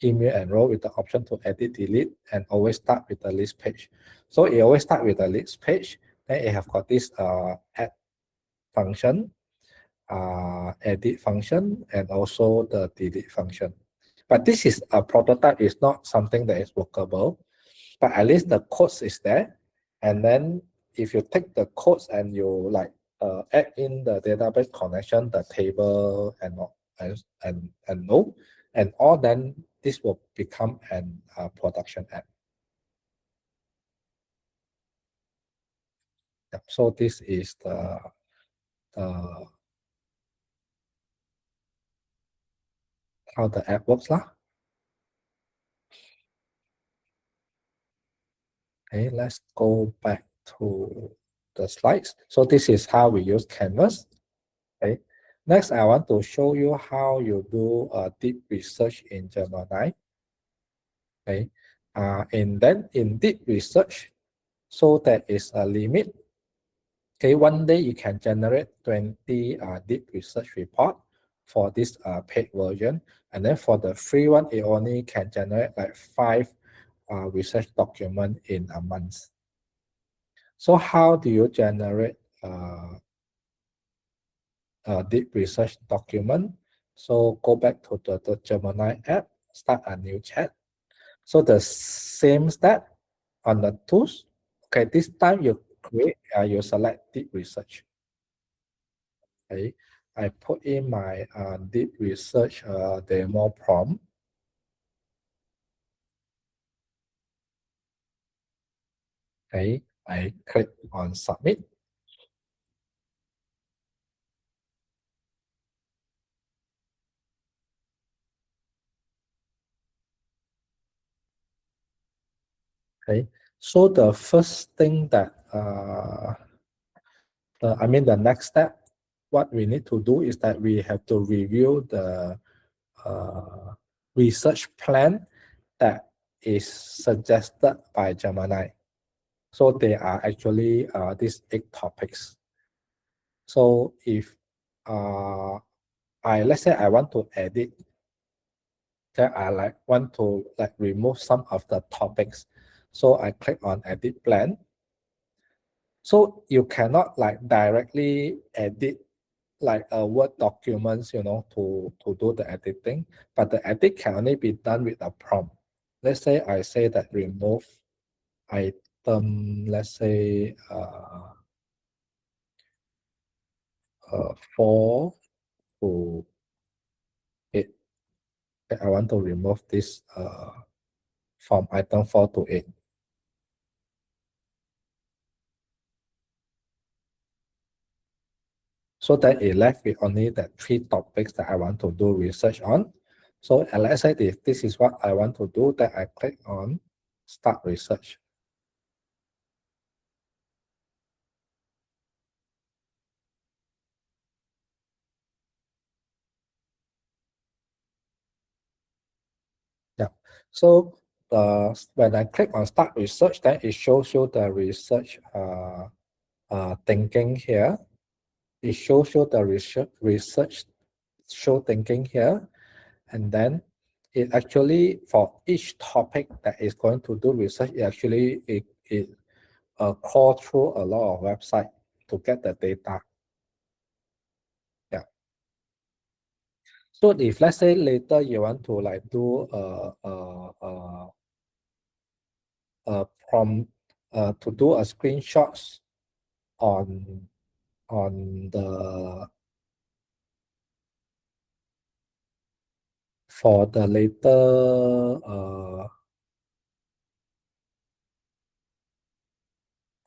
email, and role with the option to edit, delete, and always start with the list page. So it always start with the list page. Then it have got this add function, edit function, and also the delete function. But this is a prototype, is not something that is workable, but at least the codes is there. And then if you take the codes and you like add in the database connection, the table and node and all, then this will become an production app. Yep. So this is the how the app works lah. Okay, let's go back to the slides. So this is how we use Canvas. Okay. Next, I want to show you how you do deep research in Gemini. Okay. And then in deep research, so there is a limit. Okay, one day you can generate 20 deep research report for this paid version. And then for the free one, it only can generate like 5 research document in a month. So how do you generate a deep research document? So go back to the Gemini app, start a new chat. So the same step on the tools. Okay, this time you create, you select deep research. Okay, I put in my deep research demo prompt. Okay, I click on submit. Okay, so the first thing that the next step, what we need to do is that we have to review the research plan that is suggested by Gemini. So they are actually these 8 topics. So if let's say I want to edit, then I want to remove some of the topics. So I click on edit plan. So you cannot directly edit a Word documents, to do the editing, but the edit can only be done with a prompt. Let's say I say that remove item, let's say 4 to 8. I want to remove this from item 4 to 8. So that it left with only the 3 topics that I want to do research on. So let's say if this is what I want to do, then I click on start research. Yeah. So when I click on start research, then it shows you the research thinking here. It shows you the research show thinking here, and then it actually for each topic that is going to do research, it crawl through a lot of websites to get the data. Yeah. So if let's say later you want to like do a prompt to do a screenshots on the for the later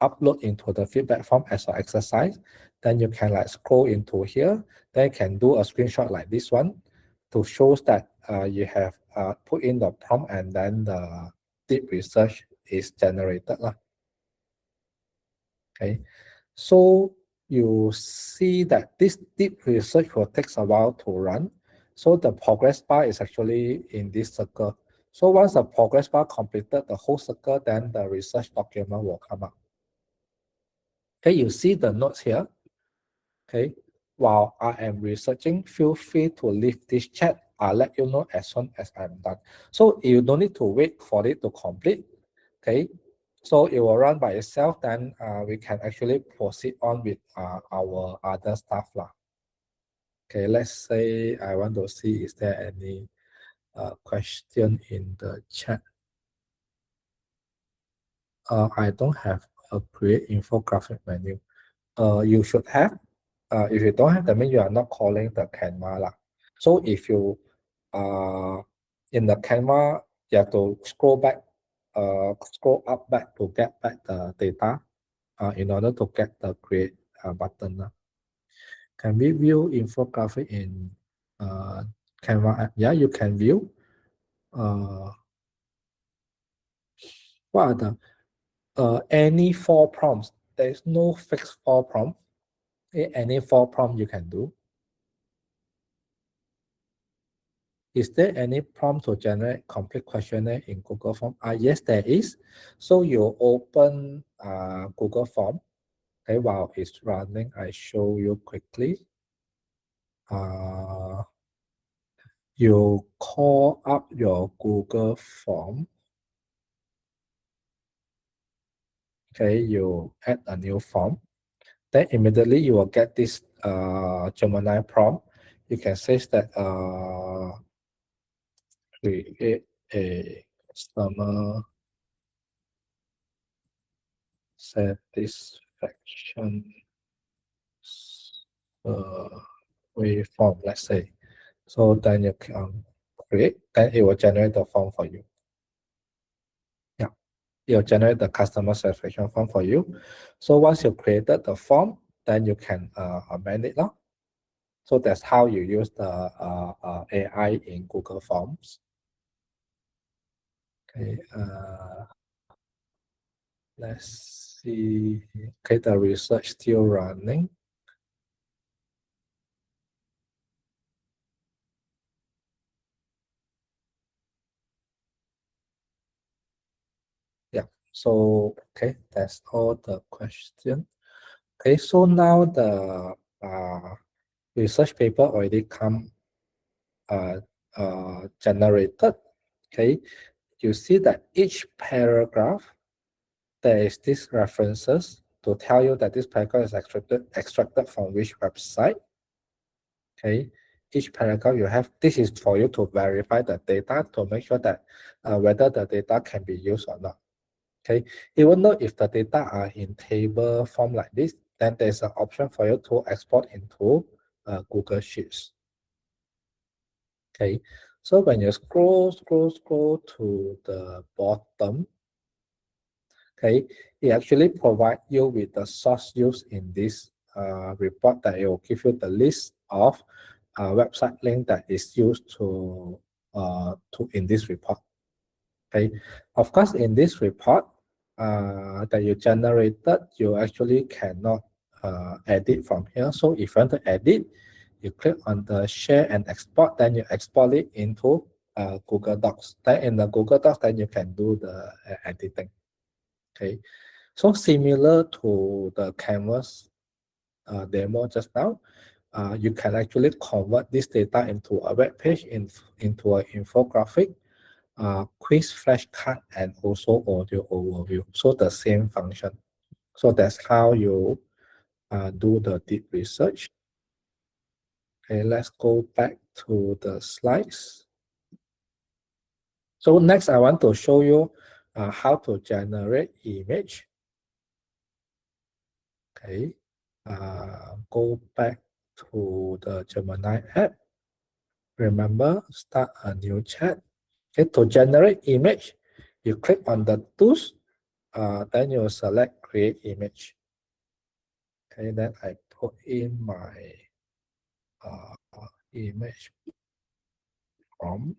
upload into the feedback form as an exercise, then you can like scroll into here, then you can do a screenshot like this one to show that you have put in the prompt and then the deep research is generated lah. Okay, so you see that this deep research will take a while to run. So the progress bar is actually in this circle. So once the progress bar completed the whole circle, then the research document will come up. Okay, you see the notes here. Okay, while I am researching, feel free to leave this chat. I'll let you know as soon as I'm done. So you don't need to wait for it to complete. Okay, so it will run by itself. Then we can actually proceed on with our other stuff lah. Okay, let's say I want to see is there any question in the chat. I don't have a create infographic menu. You should have. If you don't have, that means you are not calling the Canva lah. So if you in the Canva, you have to scroll up back to get back the data in order to get the create button. Can we view infographic in Canva app? Yeah, you can view. What are the any 4 prompts? There is no fixed 4 prompt. Any 4 prompt you can do. Is there any prompt to generate complete questionnaire in Google Form? Yes, there is. So you open Google Form. Okay, while it's running, I show you quickly. You call up your Google Form. Okay, you add a new form. Then immediately you will get this Gemini prompt. You can say that create a customer satisfaction waveform, let's say. So then you can create, then it will generate the form for you. Yeah, it will generate the customer satisfaction form for you. So once you created the form, then you can amend it now. So that's how you use the AI in Google Forms. Okay, let's see. Okay, the research still running. Yeah, so okay, that's all the question. Okay, so now the research paper already come generated. Okay, you see that each paragraph there is these references to tell you that this paragraph is extracted from which website. Okay, each paragraph you have, this is for you to verify the data to make sure that whether the data can be used or not. Okay, even though if the data are in table form like this, then there's an option for you to export into Google Sheets. Okay, so when you scroll to the bottom, okay, it actually provides you with the source used in this report that it will give you the list of website link that is used to in this report. Okay, of course, in this report that you generated, you actually cannot edit from here. So if you want to edit, you click on the share and export, then you export it into Google Docs. Then in the Google Docs, then you can do the editing. Okay, so similar to the Canvas demo just now, you can actually convert this data into a web page, into an infographic, quiz flashcard, and also audio overview. So the same function. So that's how you do the deep research. Okay, let's go back to the slides. So next, I want to show you how to generate image. Okay, go back to the Gemini app. Remember, start a new chat. Okay, to generate image, you click on the tools, then you select create image. Okay, then I put in my image prompt.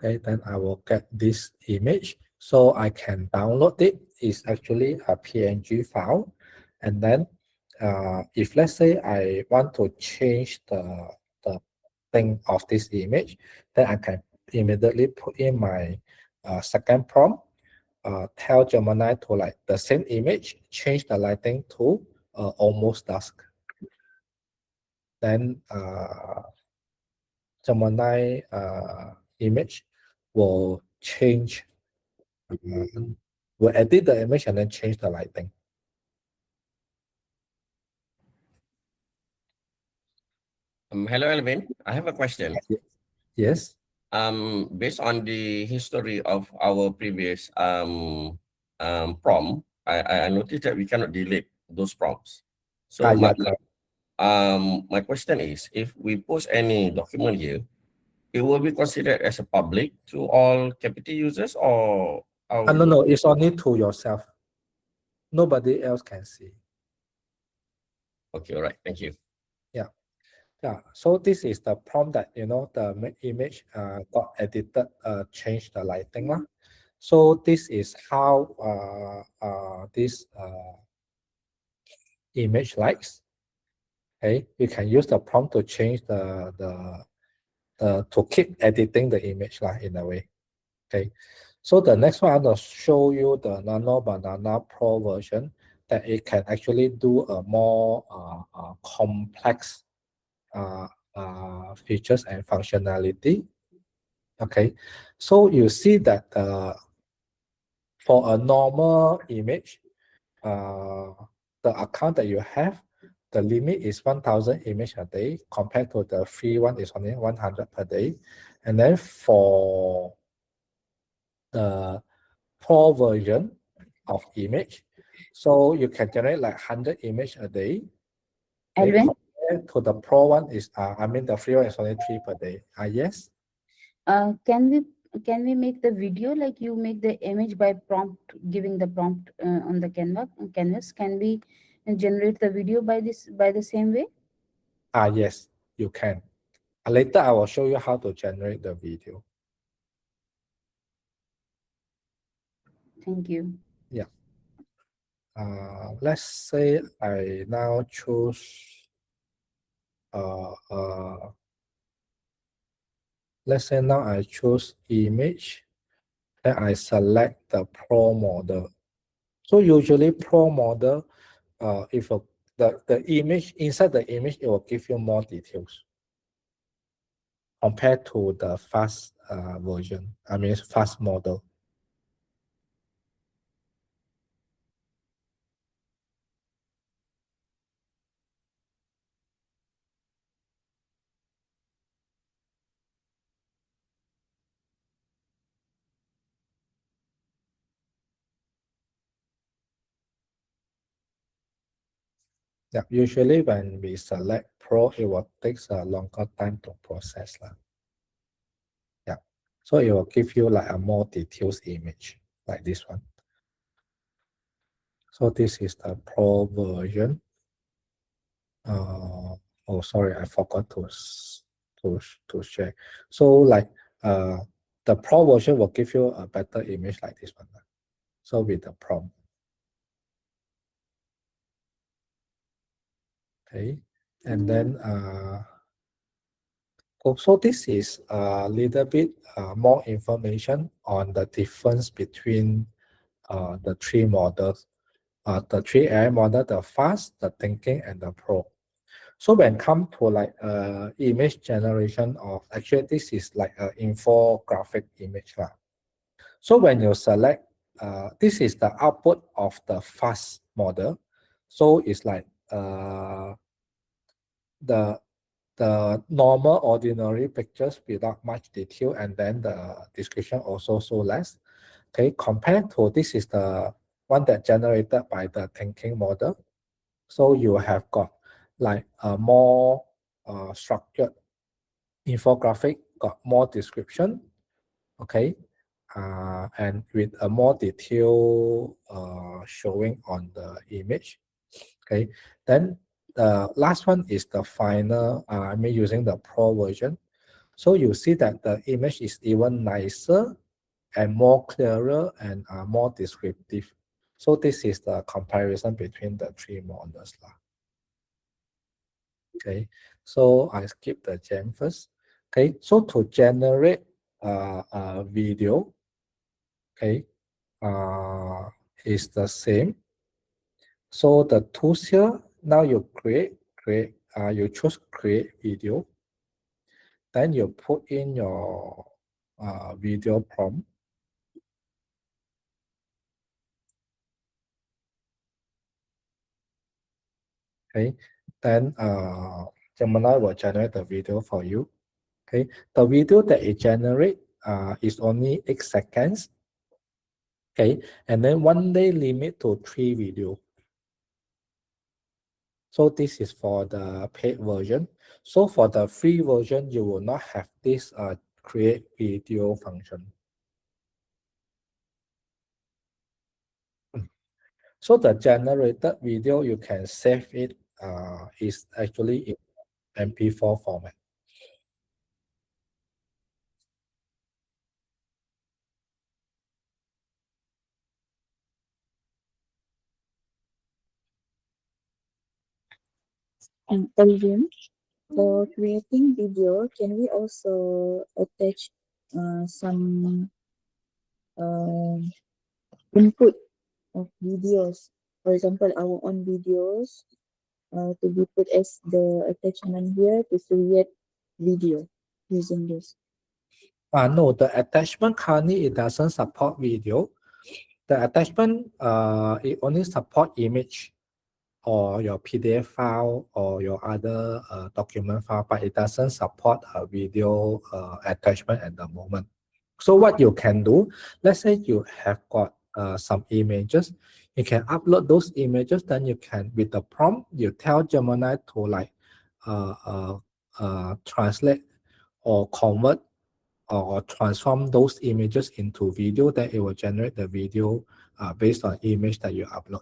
Okay, then I will get this image. So I can download it. It's actually a PNG file. And then if let's say I want to change the thing of this image, then I can immediately put in my second prompt, tell Gemini to like the same image, change the lighting to almost dusk. Then Gemini image will change, will edit the image and then change the lighting. Hello, Alvin. I have a question. Yes. Based on the history of our previous prompt, I noticed that we cannot delete those prompts. So my question is, if we post any document here, it will be considered as a public to all KPT users, or no, it's only to yourself. Nobody else can see. Okay, all right. Thank you. Yeah. Yeah, so this is the prompt that, you know, the image got edited, change the lighting. So this is how this image likes. Okay, you can use the prompt to change to keep editing the image in a way. Okay, so the next one I'm going to show you the Nano Banana Pro version, that it can actually do a more complex features and functionality. Okay, so you see that for a normal image, the account that you have, the limit is 1,000 images a day, compared to the free one is only 100 per day. And then for the Pro version of image, so you can generate like 100 images a day. Alvin? To the Pro one is, I mean the free one is only 3 per day. Yes? Can we make the video like you make the image by giving the prompt on the canvas? Can we generate the video by the same way? Yes, you can. Later I will show you how to generate the video. Thank you. Yeah. Let's say I now choose let's say now I choose image, then I select the Pro model. So usually Pro model, if the image, inside the image, it will give you more details compared to the fast version, I mean fast model. Yeah, usually when we select Pro, it will take a longer time to process. Yeah, so it will give you like a more detailed image like this one. So this is the Pro version. Oh, sorry, I forgot to to share. So like the Pro version will give you a better image like this one. So with the prompt. Okay, and then also this is a little bit more information on the difference between the three models, the three AI model, the fast, the thinking, and the pro. So when come to like image generation, of actually this is like an infographic image lah. So when you select, this is the output of the fast model. So it's like the normal ordinary pictures without much detail, and then the description also so less. Okay, compared to this is the one that generated by the thinking model. So you have got like a more structured infographic, got more description, okay, and with a more detail showing on the image. Okay, then the last one is the final, I mean using the Pro version. So you see that the image is even nicer and more clearer and more descriptive. So this is the comparison between the three models. Okay, so I skip the gem first. Okay, so to generate a video, okay, is the same. So the tools here, now you you choose create video. Then you put in your video prompt. Okay, then Gemini will generate the video for you. Okay, the video that it generate is only 8 seconds. Okay, and then 1 day limit to 3 video. So this is for the paid version. So for the free version, you will not have this create video function. So the generated video, you can save it, is actually in MP4 format. And Olivia, for creating video, can we also attach some input of videos? For example, our own videos to be put as the attachment here to create video using this. No, the attachment currently it doesn't support video. The attachment it only support image or your PDF file or your other document file, but it doesn't support a video attachment at the moment. So what you can do, let's say you have got some images, you can upload those images, then you can, with the prompt, you tell Gemini to like translate or convert or transform those images into video, then it will generate the video based on image that you upload.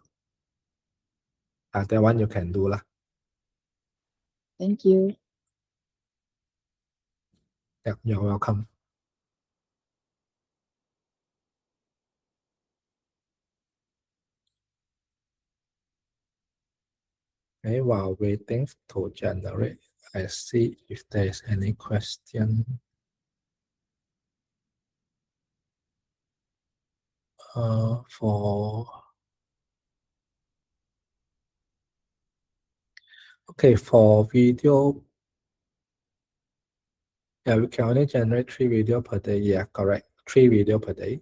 That one you can do lah. Thank you. Yeah, you're welcome. Okay, while waiting to generate, I see if there is any question. For video, yeah, we can only generate 3 video per day. Yeah, correct. 3 video per day.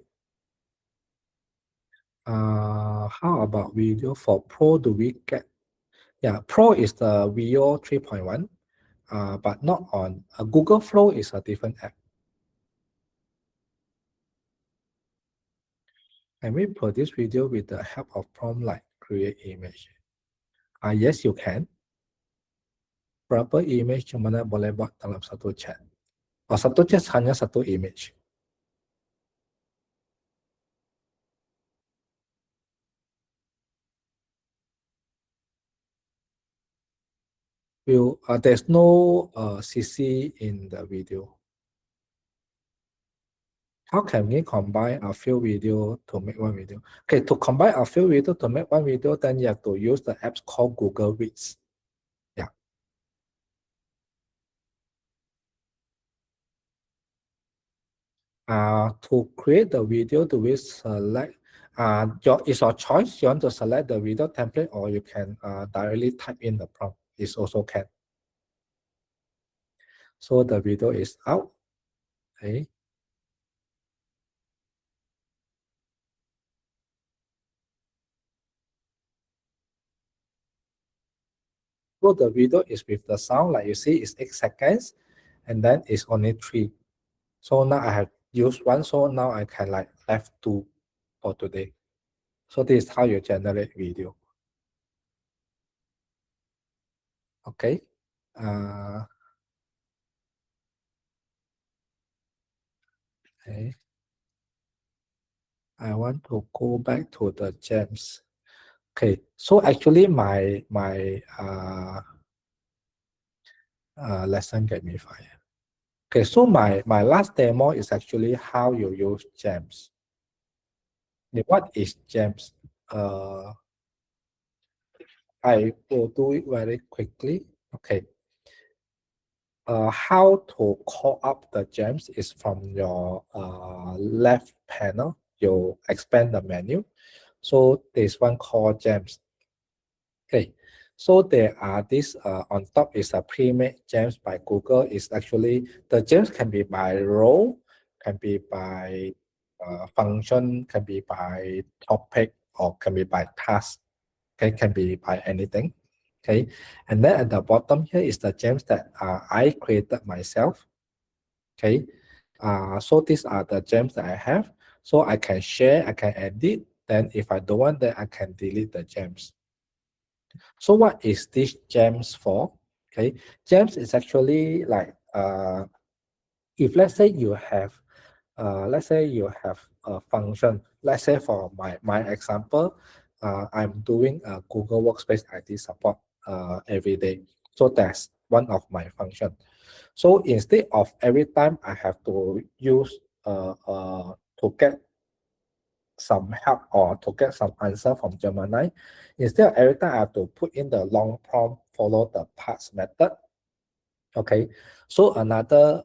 How about video for Pro? Do we get? Yeah, Pro is the VO 3.1, but not on Google Flow is a different app. Can we produce video with the help of prompt like create image? Yes, you can. Berapa image yang mana boleh buat dalam satu chat? Satu chat hanya satu image. there's no CC in the video. How can we combine a few video to make one video? Okay, to combine a few video to make one video, then you have to use the apps called Google Vids. Yeah. To create the video, do we select it's your choice. You want to select the video template, or you can directly type in the prompt. It's also can. So the video is out. Okay. So the video is with the sound, like you see, it's 8 seconds, and then it's only 3. So now I have used 1, so now I can like left 2 for today. So this is how you generate video. Okay. Okay. I want to go back to the gems. Okay, so actually my lesson Gemify. Okay, so my last demo is actually how you use gems. What is gems? I will do it very quickly. Okay. How to call up the gems is from your left panel. You expand the menu. So there's one called gems. Okay, so there are this on top is a pre-made gems by Google. Is actually the gems can be by role, can be by function, can be by topic, or can be by task. Okay, can be by anything. Okay, and then at the bottom here is the gems that I created myself. Okay, so these are the gems that I have. So I can share, I can edit. Then if I don't want that, I can delete the gems. So what is this gems for? Okay, gems is actually like if let's say you have a function. Let's say for my example, I'm doing a Google Workspace IT support every day. So that's one of my function. So instead of every time I have to use to get some help or to get some answer from Gemini, instead of every time I have to put in the long prompt, follow the parts method. Okay, so another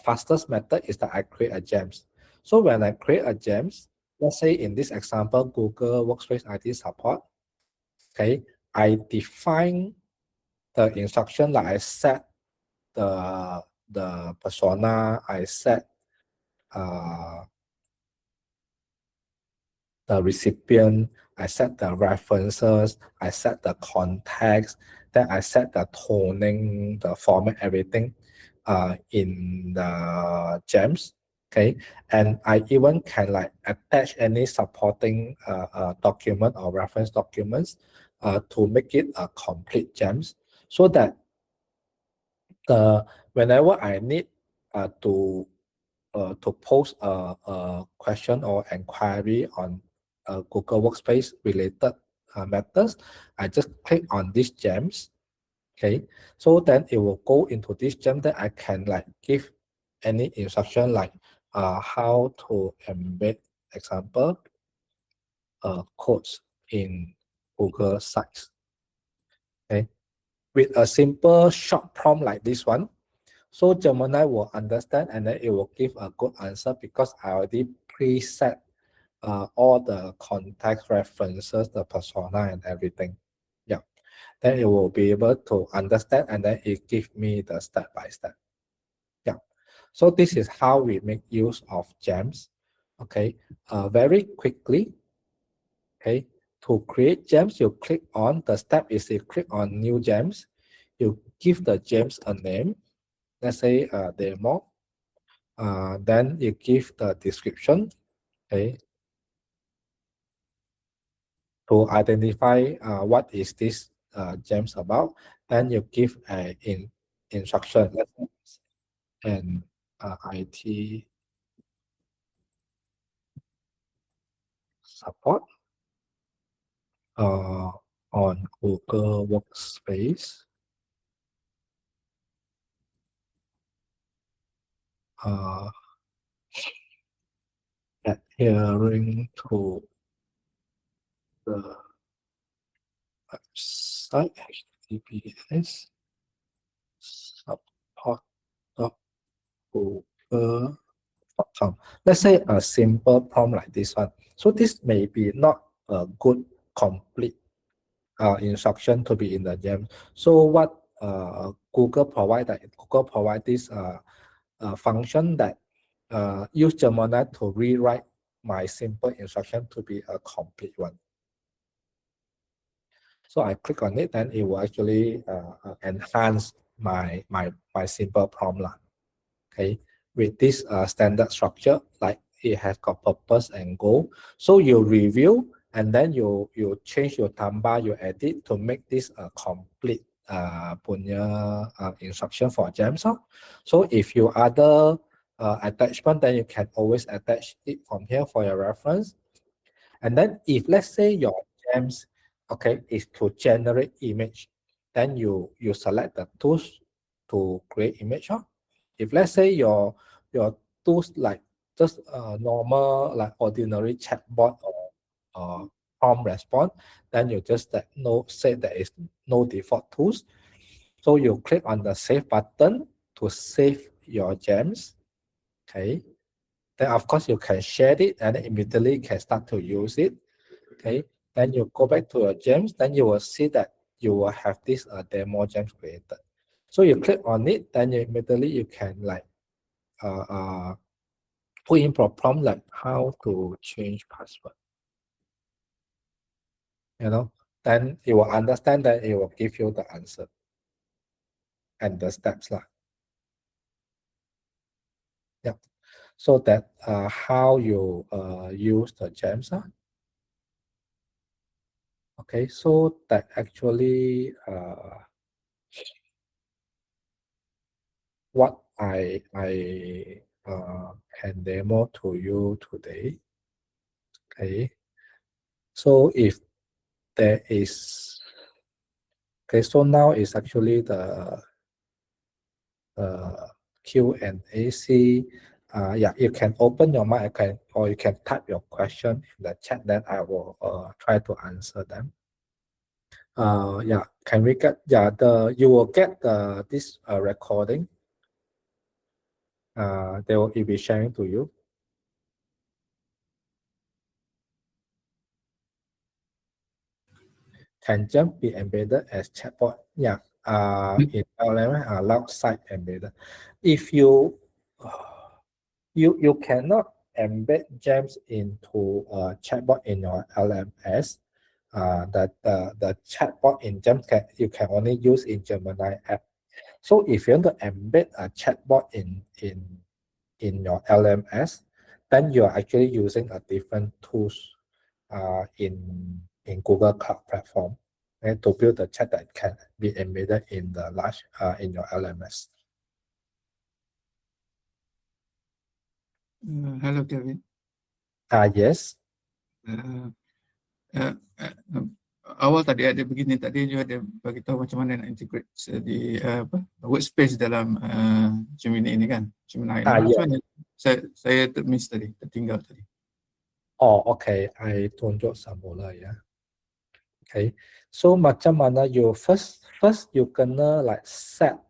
fastest method is that I create a gems. So when I create a gems, let's say in this example, Google Workspace IT support. Okay, I define the instruction, like I set the persona, I set the recipient, I set the references, I set the context, then I set the toning, the format, everything in the gems. Okay, and I even can like attach any supporting document or reference documents to make it a complete gems, so that whenever I need to post a question or inquiry on Google Workspace related matters, I just click on these gems. Okay, so then it will go into this gem that I can like give any instruction, like how to embed example codes in Google Sites. Okay, with a simple short prompt like this one. So Gemini will understand, and then it will give a good answer because I already preset all the context references, the persona and everything. Yeah, then it will be able to understand, and then it gives me the step by step. Yeah, so this is how we make use of gems. Okay, very quickly. Okay, to create gems, you click on the step is you click on new gems. You give the gems a name. Let's say demo. Then you give the description. Okay, to identify what is this gems about. Then you give a instruction, and IT support on Google Workspace. adhering to the website https support.google.com. Let's say a simple prompt like this one. So this may be not a good complete instruction to be in the gem. So what Google provide this function that use Gemini to rewrite my simple instruction to be a complete one. So I click on it, then it will actually enhance my simple prompt lah. Okay, with this standard structure, like it has got purpose and goal. So you review and then you change your timebar, you edit to make this a complete punya instruction for gems. So if you other attachment, then you can always attach it from here for your reference. And then if let's say your gems, okay, is to generate image, then you select the tools to create image. If let's say your tools like just normal like ordinary chatbot or prompt response, then you just say there is no default tools. So you click on the save button to save your gems. Okay. Then of course you can share it and immediately can start to use it. Okay. Then you go back to your gems, then you will see that you will have this demo gems created. So you click on it, then immediately you can like put in for prompt like how to change password. Then it will understand that it will give you the answer and the steps lah. Yeah. So that how you use the gems. Okay, so that actually what I can demo to you today. Okay, so if there is, okay, so now is actually the Q&A. Yeah, you can open your mic, or you can type your question in the chat, then I will try to answer them. Yeah, can we get, you will get this recording. They will be sharing to you. Can jump be embedded as chatbot? Yeah, in LLM log site embedded. If you cannot embed gems into a chatbot in your LMS. The chatbot in gems you can only use in Gemini app. So if you want to embed a chatbot in your LMS, then you are actually using a different tools in Google Cloud Platform to build a chat that can be embedded in the large in your LMS. Hello, Kevin. Yes. Awal tadi ada begini, tadi you ada bagi tahu macam mana nak integrate di workspace dalam Gemini ini kan, Gemini. Macam mana? Saya miss tadi, tertinggal tadi. Oh, okay. I tunjuk semula ya. Okay. So macam mana you first you kena like set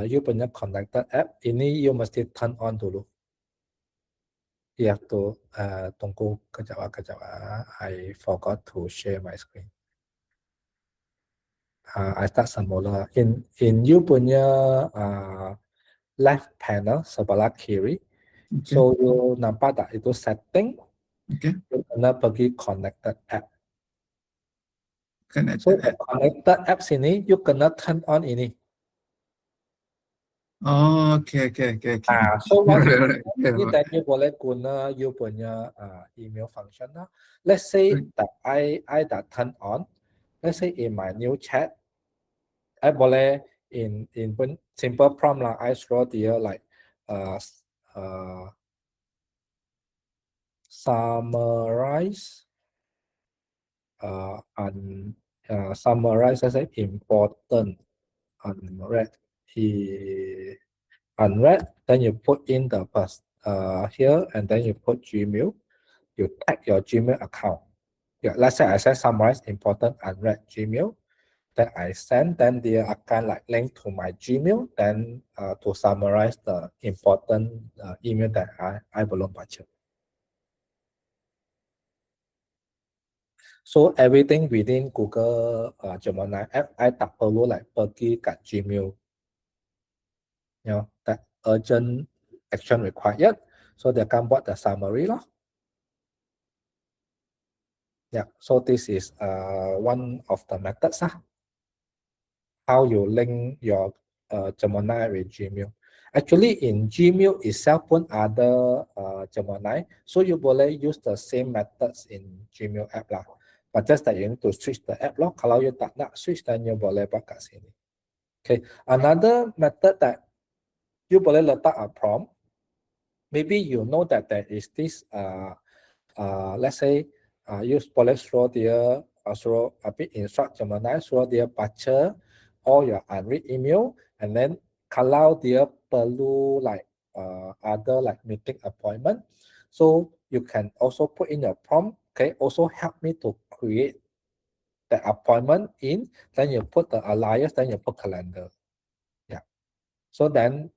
you punya connected app. Ini you mesti turn on dulu. You have to tunggu kejap. I forgot to share my screen. I start semula. In you punya left panel sebelah kiri. Okay. So you nampak tak itu setting? Okay. You kena pergi connected app. Connected app. Connected app sini you kena turn on ini. Oh, okay. So once ini then you boleh guna you punya email function lah. Let's say that I dah turn on. Let's say in my new chat, I boleh in simple prompt lah. I scroll here like summarize and summarize as important unread unread, then you put in the here, and then you put Gmail. You tag your Gmail account. Yeah, let's say I said summarize important unread Gmail. Then I send, then dia akan like link to my Gmail, then to summarize the important email that I belum baca. So everything within Google Gemini app, I tak perlu like pergi kat Gmail. You know, that urgent action required. So dia akan buat the summary lah. Yeah, so this is one of the methods lah. How you link your Gemini with Gmail. Actually, in Gmail itself pun ada Gemini, so you boleh use the same methods in Gmail app lah. But just that you need to switch the app loh. Kalau you tak nak switch, then you boleh buat kat sini. Okay, another method that you boleh letak a prompt. Maybe you know that there is this let's say you boleh suruh dia suruh instruct Gemini suruh dia baca all your unread email, and then kalau dia perlu like other like meeting appointment, so you can also put in your prompt, okay, also help me to create the appointment in, then you put the alias, then you put calendar. Yeah, so then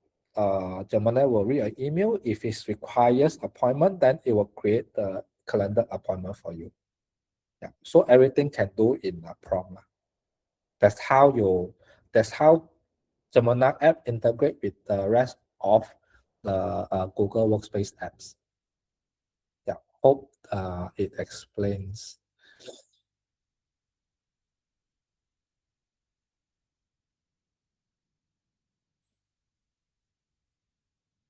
Gemini will read an email. If it requires appointment, then it will create the calendar appointment for you. Yeah, so everything can do in a prompt. That's how Gemini app integrate with the rest of the Google Workspace apps. Yeah, hope it explains.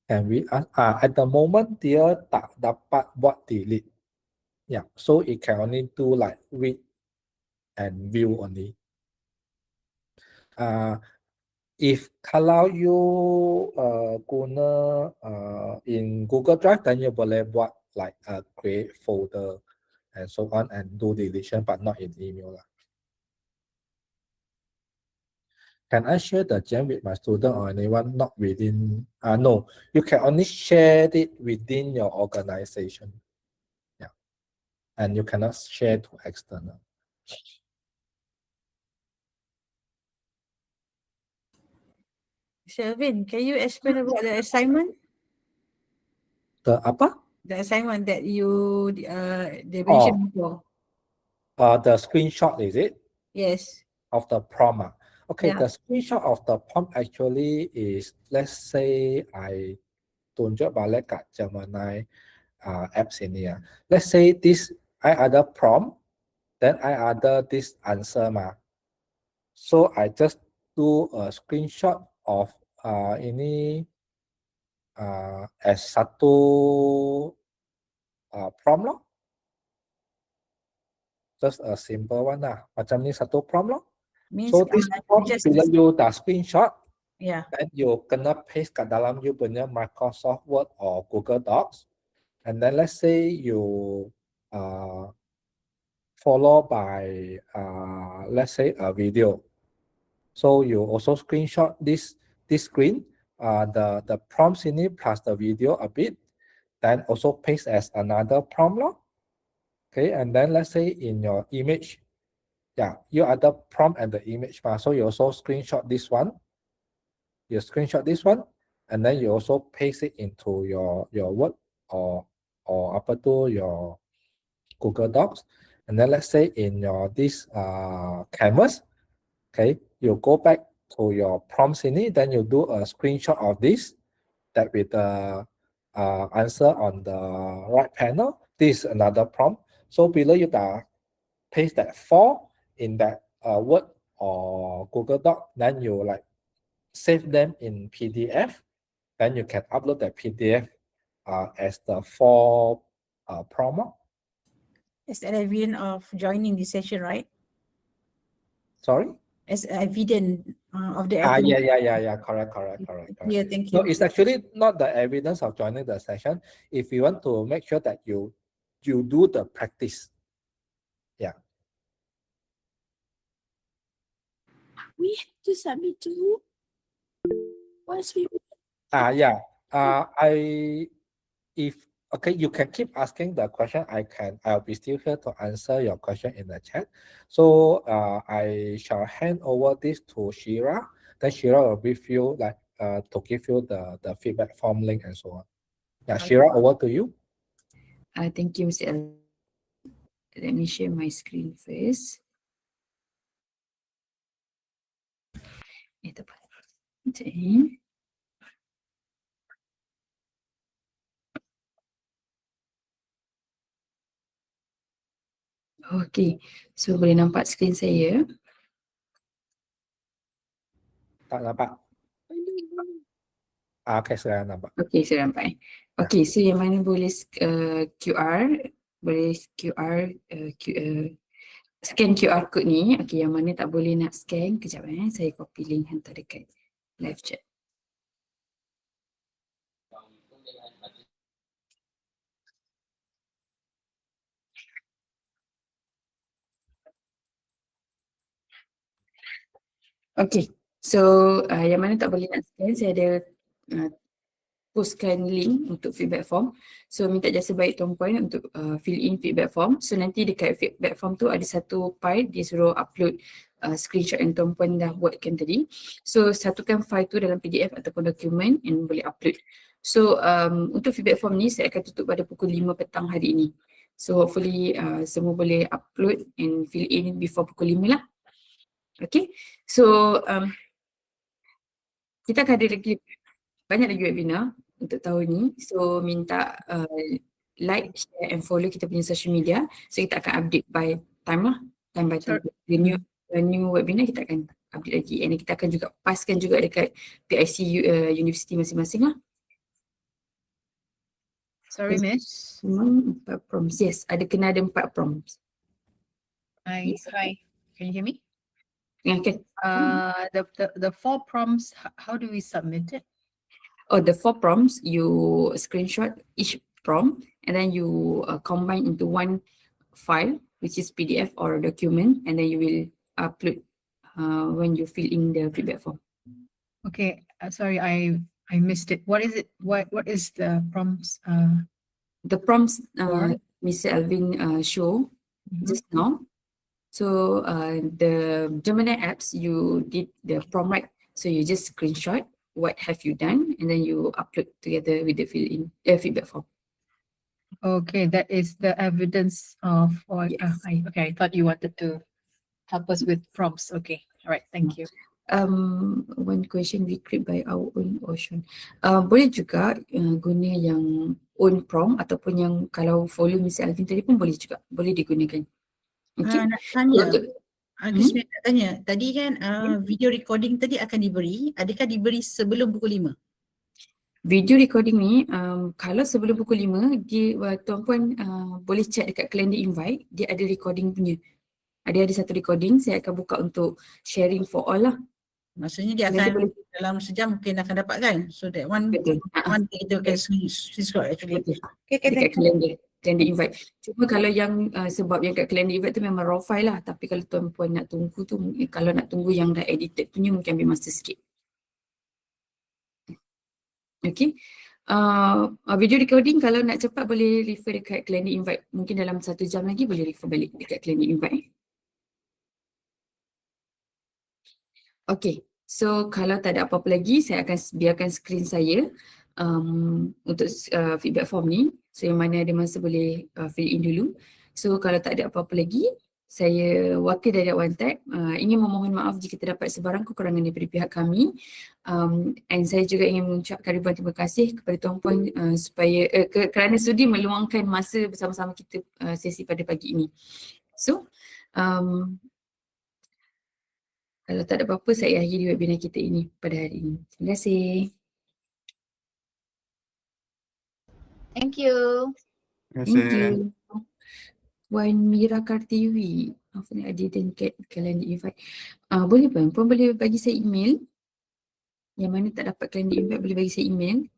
And we at the moment dia tak dapat buat delete. Yeah, so it can only do like read and view only. If kalau you guna in Google Drive, then you boleh buat like create folder and so on and do deletion, but not in email lah. Can I share the gem with my student or anyone not within? No, you can only share it within your organization. Yeah, and you cannot share to external. Selvin, can you explain about the assignment? The apa? The assignment that you they mentioned before. The screenshot, is it? Yes. Of the prompt. Okay, Yeah. the screenshot of the prompt actually is, let's say I tunjuk balik kat Gemini apps ini ya. Let's say this, I ada prompt, then I ada this answer ma. So I just do a screenshot of ini as satu prompt loh. Just a simple one lah. Macam ni satu prompt loh. Means So this prompt bila you dah screenshot, yeah, then you kena paste kat dalam you punya Microsoft Word or Google Docs, and then let's say you follow by let's say a video. So you also screenshot this screen, the prompts in it plus the video a bit, then also paste as another prompt lor. Okay, and then let's say in your image, yeah, you add the prompt and the image bar. So you also screenshot this one. You screenshot this one, and then you also paste it into your Word or apa tu your Google Docs. And then let's say in your this canvas, okay, you go back to your prompts in it, then you do a screenshot of this, that with the answer on the right panel. This is another prompt. So below you paste that 4 in that Word or Google Doc, then you like save them in PDF, then you can upload that PDF as the 4 prompt. as an evidence of joining the session, right? Sorry? As evidence of the Yeah, correct. Yeah, thank you. No, it's actually not the evidence of joining the session. If you want to make sure that you do the practice. Yeah. We have to submit to who? Once we Yeah. If okay, you can keep asking the question. I'll be still here to answer your question in the chat. So I shall hand over this to Shira. Then Shira will brief you to give you the feedback form link and so on. Yeah, Shira, over to you. Thank you, Mr. Alvin. Let me share my screen first. Okay. Okay, so boleh nampak skrin saya? Tak nampak. Okay, saya nampak. Okay, saya nampak. Okay, so yang mana boleh QR, boleh QR, scan QR code ni. Okay, yang mana tak boleh nak scan, kejap saya copy link hantar dekat live chat. Okay, so yang mana tak boleh nak scan, saya ada postkan link untuk feedback form. So minta jasa baik Tuan Puan untuk fill in feedback form. So nanti dekat feedback form tu ada satu file, dia suruh upload screenshot yang Tuan Puan dah buatkan tadi. So satukan file tu dalam PDF ataupun dokumen and boleh upload. So untuk feedback form ni saya akan tutup pada pukul 5 petang hari ini. So hopefully semua boleh upload and fill in before pukul 5 lah. Okay, so kita akan ada lagi banyak lagi webinar untuk tahun ni. So minta like, share and follow kita punya social media. So kita akan update by time lah, time by time. The new webinar kita akan update lagi. And kita akan juga paskan juga dekat PIC universiti masing-masing lah. Sorry, Miss. 4 prompts. Yes, kena ada 4 prompts. Hi, can you hear me? Yeah, okay. The 4 prompts, how do we submit it? Oh, the 4 prompts, you screenshot each prompt and then you combine into one file, which is PDF or document, and then you will upload when you fill in the feedback form. Okay, sorry, I missed it. What is it? What is the prompts? The prompts Mr. Alvin show just now. So the Gemini apps, you did the prompt right. So you just screenshot what have you done and then you upload together with the fill in feedback form. Okay, that is the evidence of what? Yes. Okay, I thought you wanted to help us with prompts. Okay, all right, thank you. One question we create by our own ocean. Boleh juga guna yang own prompt ataupun yang kalau follow Mr. Alvin tadi pun boleh juga, boleh digunakan. Okay. Nak tanya, Kismet nak tanya, tadi kan video recording tadi akan diberi, adakah diberi sebelum pukul 5? Video recording ni, kalau sebelum pukul 5, Tuan Puan boleh check dekat calendar invite, dia ada recording punya. Ada satu recording, saya akan buka untuk sharing for all lah. Maksudnya dia akan dalam sejam mungkin akan dapat kan? So that one kita can screenshot actually. Okay, dekat calendar invite. Cuma kalau yang sebab yang kat calendar invite tu memang raw file lah. Tapi kalau Tuan Puan nak tunggu tu, kalau nak tunggu yang dah edited punya mungkin ambil masa sikit. Okay. Video recording kalau nak cepat boleh refer dekat calendar invite. Mungkin dalam 1 jam lagi boleh refer balik dekat calendar invite. Okay, so kalau tak ada apa-apa lagi, saya akan biarkan skrin saya untuk feedback form ni. So yang mana ada masa boleh fill in dulu. So kalau tak ada apa-apa lagi, saya wakil dari Wanted ingin memohon maaf jika terdapat sebarang kekurangan daripada pihak kami. And saya juga ingin mengucapkan ribuan terima kasih kepada Tuan Puan supaya kerana sudi meluangkan masa bersama-sama kita sesi pada pagi ini. So kalau tak ada apa-apa, saya akhiri webinar kita ini pada hari ini. Terima kasih. Thank you. Thank you. Wan Mira Kartiwi. I didn't get calendar invite. Boleh Puan boleh bagi saya email. Yang mana tak dapat calendar invite boleh bagi saya email.